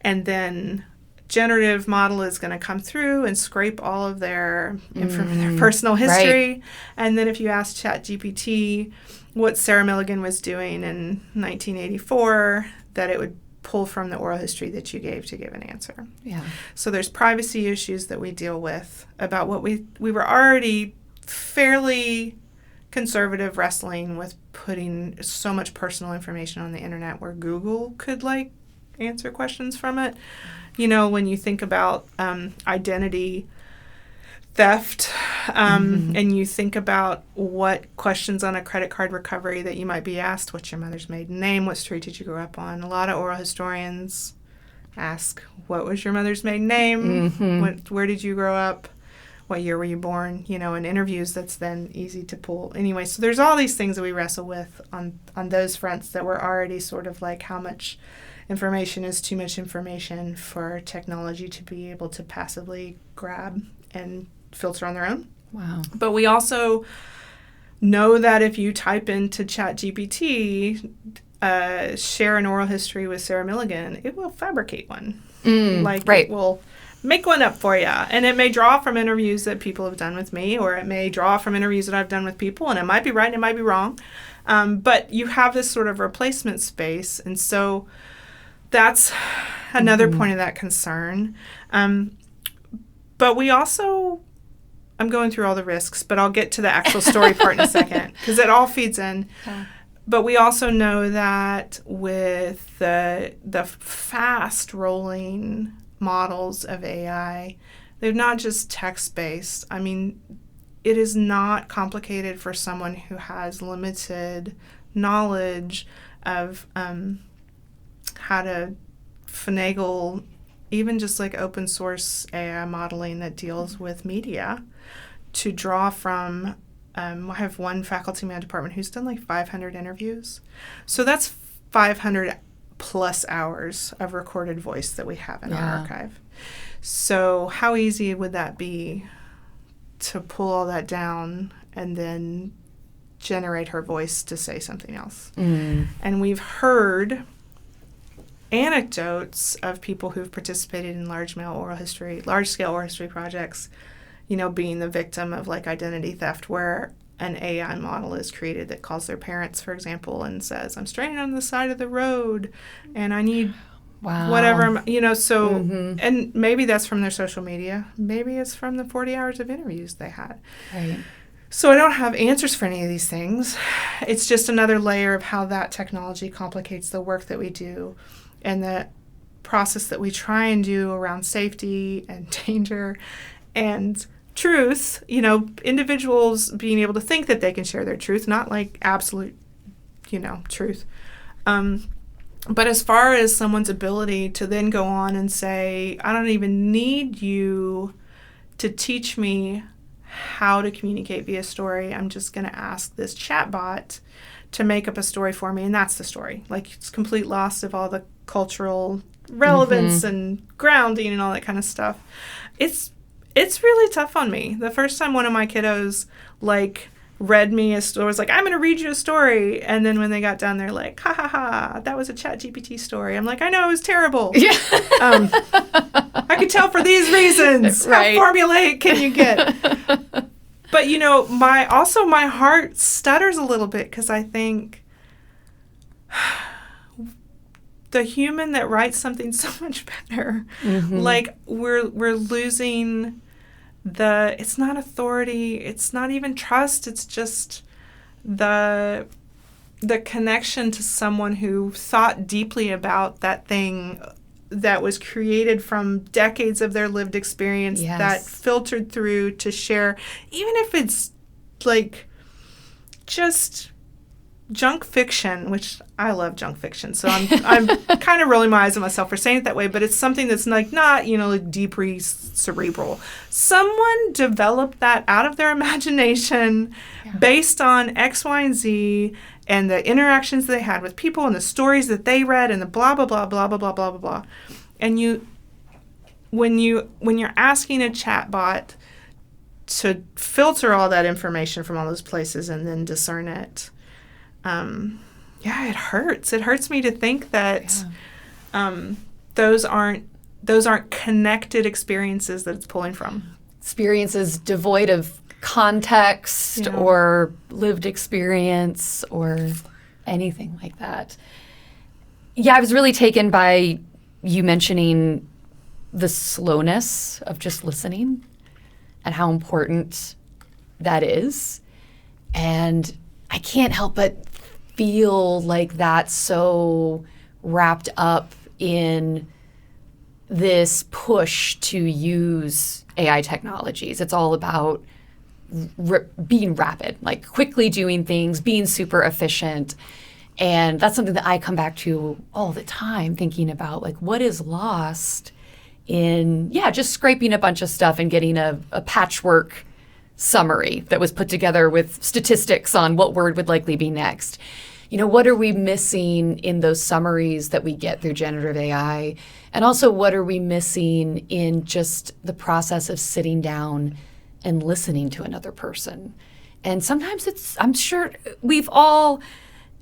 and then generative model is going to come through and scrape all of their their personal history. Right. And then if you ask ChatGPT what Sarah Milligan was doing in 1984, that it would pull from the oral history that you gave to give an answer. Yeah. So there's privacy issues that we deal with about what we were already fairly conservative, wrestling with putting so much personal information on the internet where Google could answer questions from it. When you think about identity theft, and you think about what questions on a credit card recovery that you might be asked: what's your mother's maiden name? What street did you grow up on? A lot of oral historians ask, what was your mother's maiden name? Where did you grow up? What year were you born? In interviews, that's then easy to pull. Anyway, so there's all these things that we wrestle with on those fronts that we're already sort of how much information is too much information for technology to be able to passively grab and filter on their own. Wow. But we also know that if you type into ChatGPT, share an oral history with Sarah Milligan, it will fabricate one. Right. It will make one up for you. And it may draw from interviews that people have done with me, or it may draw from interviews that I've done with people, and it might be right and it might be wrong. But you have this sort of replacement space. And so that's another point of that concern. But we also, I'm going through all the risks, but I'll get to the actual story part in a second, because it all feeds in. But we also know that with the fast rolling models of AI, they're not just text-based. I mean, it is not complicated for someone who has limited knowledge of how to finagle even just open source AI modeling that deals with media to draw from. I have one faculty in my department who's done 500 interviews. So that's 500 plus hours of recorded voice that we have in our archive. So how easy would that be to pull all that down and then generate her voice to say something else? And we've heard anecdotes of people who've participated in large-scale oral history projects, being the victim of identity theft, where an AI model is created that calls their parents, for example, and says, I'm stranded on the side of the road and I need whatever, so, and maybe that's from their social media. Maybe it's from the 40 hours of interviews they had. Right. So I don't have answers for any of these things. It's just another layer of how that technology complicates the work that we do and the process that we try and do around safety and danger and truth, individuals being able to think that they can share their truth, not absolute, truth. But as far as someone's ability to then go on and say, I don't even need you to teach me how to communicate via story. I'm just going to ask this chatbot to make up a story for me, and that's the story. It's complete loss of all the cultural relevance and grounding and all that kind of stuff. It's really tough on me. The first time one of my kiddos read me a story, was I'm going to read you a story, and then when they got done, they're like, ha ha ha, that was a ChatGPT story. I'm I know, it was terrible. Yeah. I could tell for these reasons. Right. How formulaic can you get? But my heart stutters a little bit, because I think the human that writes something so much better, we're losing it's not authority, it's not even trust, it's just the connection to someone who thought deeply about that thing that was created from decades of their lived experience, that filtered through to share, even if it's just junk fiction, which I love junk fiction, so I'm kind of rolling my eyes at myself for saying it that way, but it's something that's like not, like deeply cerebral. Someone developed that out of their imagination based on X, Y, and Z and the interactions they had with people and the stories that they read and the blah, blah, blah, blah, blah, blah, blah, blah, blah. And when you're asking a chatbot to filter all that information from all those places and then discern it, it hurts. It hurts me to think that those aren't connected experiences that it's pulling from. Experiences devoid of context or lived experience or anything like that. Yeah, I was really taken by you mentioning the slowness of just listening and how important that is. And I can't help but feel like that's so wrapped up in this push to use AI technologies. It's all about being rapid, like quickly doing things, being super efficient. And that's something that I come back to all the time, thinking about like what is lost in, just scraping a bunch of stuff and getting a patchwork summary that was put together with statistics on what word would likely be next. What are we missing in those summaries that we get through generative AI? And also, what are we missing in just the process of sitting down and listening to another person? And sometimes I'm sure we've all,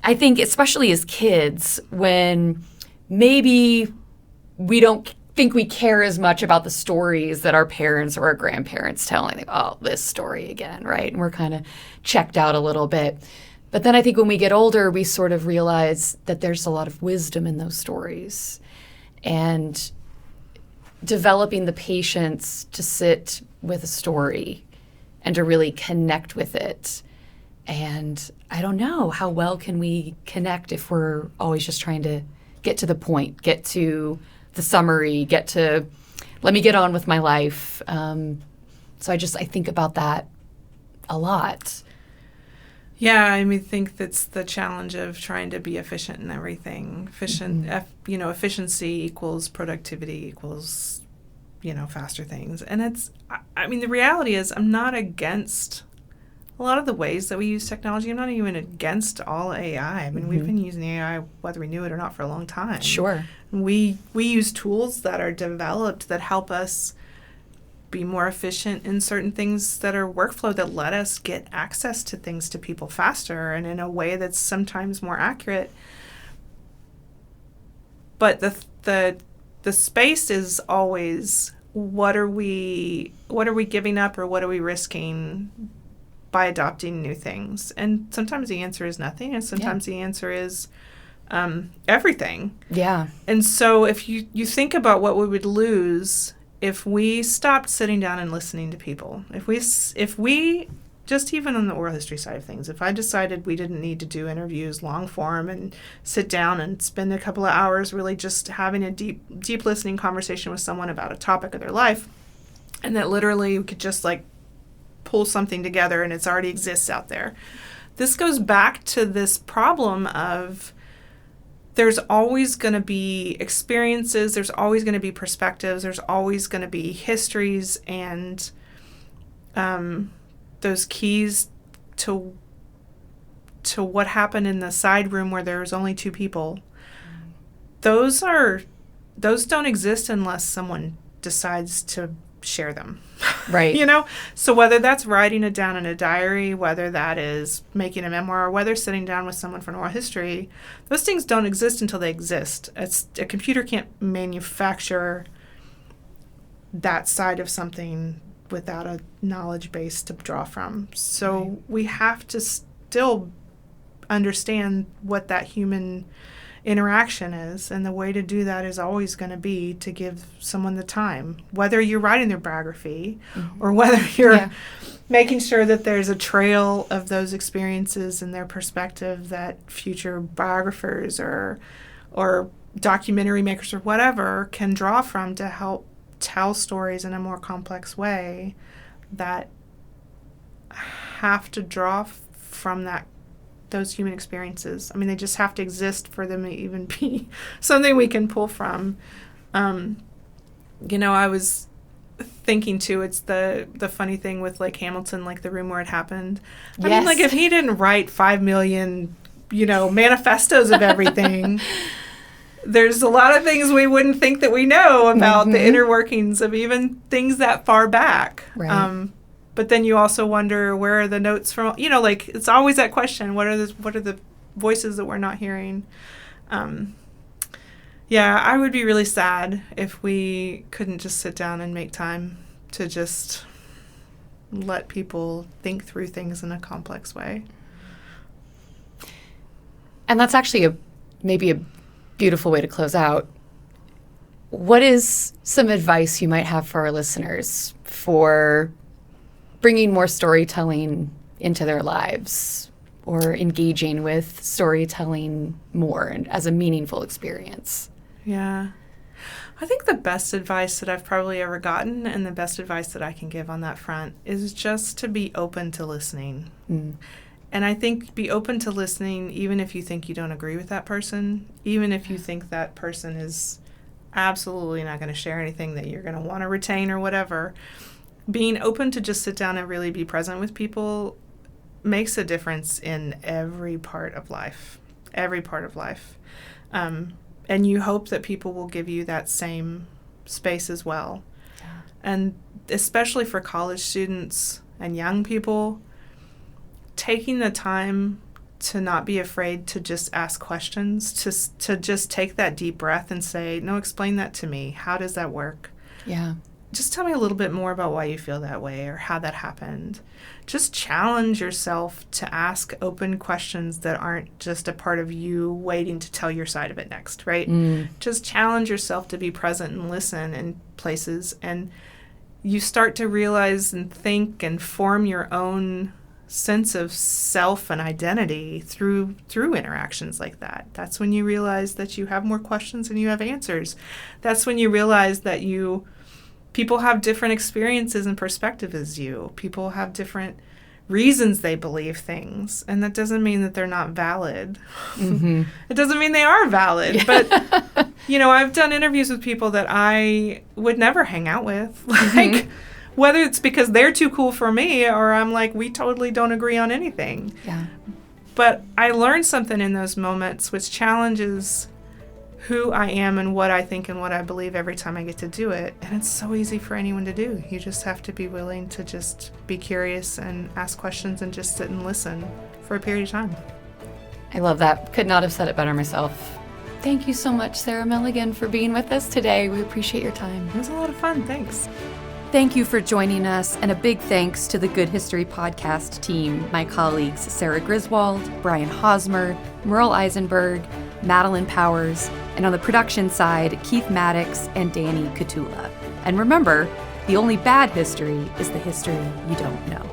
I think, especially as kids, when maybe we don't think we care as much about the stories that our parents or our grandparents tell. And they think, oh, this story again, right? And we're kind of checked out a little bit. But then I think when we get older, we sort of realize that there's a lot of wisdom in those stories. And developing the patience to sit with a story and to really connect with it. And I don't know, how well can we connect if we're always just trying to get to the point, get to the summary, let me get on with my life. So I think about that a lot. Yeah, I think that's the challenge of trying to be efficient in everything. Efficiency equals productivity equals, faster things. And the reality is I'm not against a lot of the ways that we use technology. I'm not even against all AI. We've been using AI, whether we knew it or not, for a long time. Sure. We use tools that are developed that help us be more efficient in certain things that are workflow, that let us get access to things to people faster and in a way that's sometimes more accurate. But the space is always, what are we giving up or what are we risking by adopting new things? And sometimes the answer is nothing, and sometimes the answer is everything. Yeah. And so if you think about what we would lose if we stopped sitting down and listening to people, if we just even on the oral history side of things, if I decided we didn't need to do interviews long form and sit down and spend a couple of hours really just having a deep listening conversation with someone about a topic of their life, and that literally we could just like pull something together and it already exists out there. This goes back to this problem of there's always going to be experiences, there's always going to be perspectives, there's always going to be histories and those keys to what happened in the side room where there was only two people. Those don't exist unless someone decides to share them. Right. So whether that's writing it down in a diary, whether that is making a memoir, or whether sitting down with someone for an oral history, those things don't exist until they exist. A computer can't manufacture that side of something without a knowledge base to draw from. So we have to still understand what that human interaction is, and the way to do that is always going to be to give someone the time, whether you're writing their biography or whether you're making sure that there's a trail of those experiences and their perspective that future biographers or documentary makers or whatever can draw from to help tell stories in a more complex way that have to draw from that those human experiences. I mean, they just have to exist for them to even be something we can pull from. I was thinking too, it's the funny thing with like Hamilton, like the room where it happened. I mean, like if he didn't write 5 million, manifestos of everything, there's a lot of things we wouldn't think that we know about the inner workings of even things that far back. Right. But then you also wonder, where are the notes from? Like it's always that question: what are the voices that we're not hearing? I would be really sad if we couldn't just sit down and make time to just let people think through things in a complex way. And that's actually maybe a beautiful way to close out. What is some advice you might have for our listeners for bringing more storytelling into their lives or engaging with storytelling more and as a meaningful experience? Yeah. I think the best advice that I've probably ever gotten, and the best advice that I can give on that front, is just to be open to listening. And I think be open to listening even if you think you don't agree with that person, even if you think that person is absolutely not going to share anything that you're going to want to retain or whatever. Being open to just sit down and really be present with people makes a difference in every part of life. And you hope that people will give you that same space as well. Yeah. And especially for college students and young people, taking the time to not be afraid to just ask questions, to just take that deep breath and say, no, explain that to me. How does that work? Yeah. Just tell me a little bit more about why you feel that way or how that happened. Just challenge yourself to ask open questions that aren't just a part of you waiting to tell your side of it next, right? Just challenge yourself to be present and listen in places, and you start to realize and think and form your own sense of self and identity through interactions like that. That's when you realize that you have more questions than you have answers. That's when you realize that people have different experiences and perspectives as you. People have different reasons they believe things, and that doesn't mean that they're not valid. It doesn't mean they are valid, but I've done interviews with people that I would never hang out with. Like whether it's because they're too cool for me or I'm like, we totally don't agree on anything. Yeah. But I learned something in those moments which challenges who I am and what I think and what I believe every time I get to do it. And it's so easy for anyone to do. You just have to be willing to just be curious and ask questions and just sit and listen for a period of time. I love that. Could not have said it better myself. Thank you so much, Sarah Milligan, for being with us today. We appreciate your time. It was a lot of fun. Thanks. Thank you for joining us, and a big thanks to the Good History Podcast team, my colleagues Sarah Griswold, Brian Hosmer, Merle Eisenberg, Madeline Powers, and on the production side, Keith Maddox and Danny Katula. And remember, the only bad history is the history you don't know.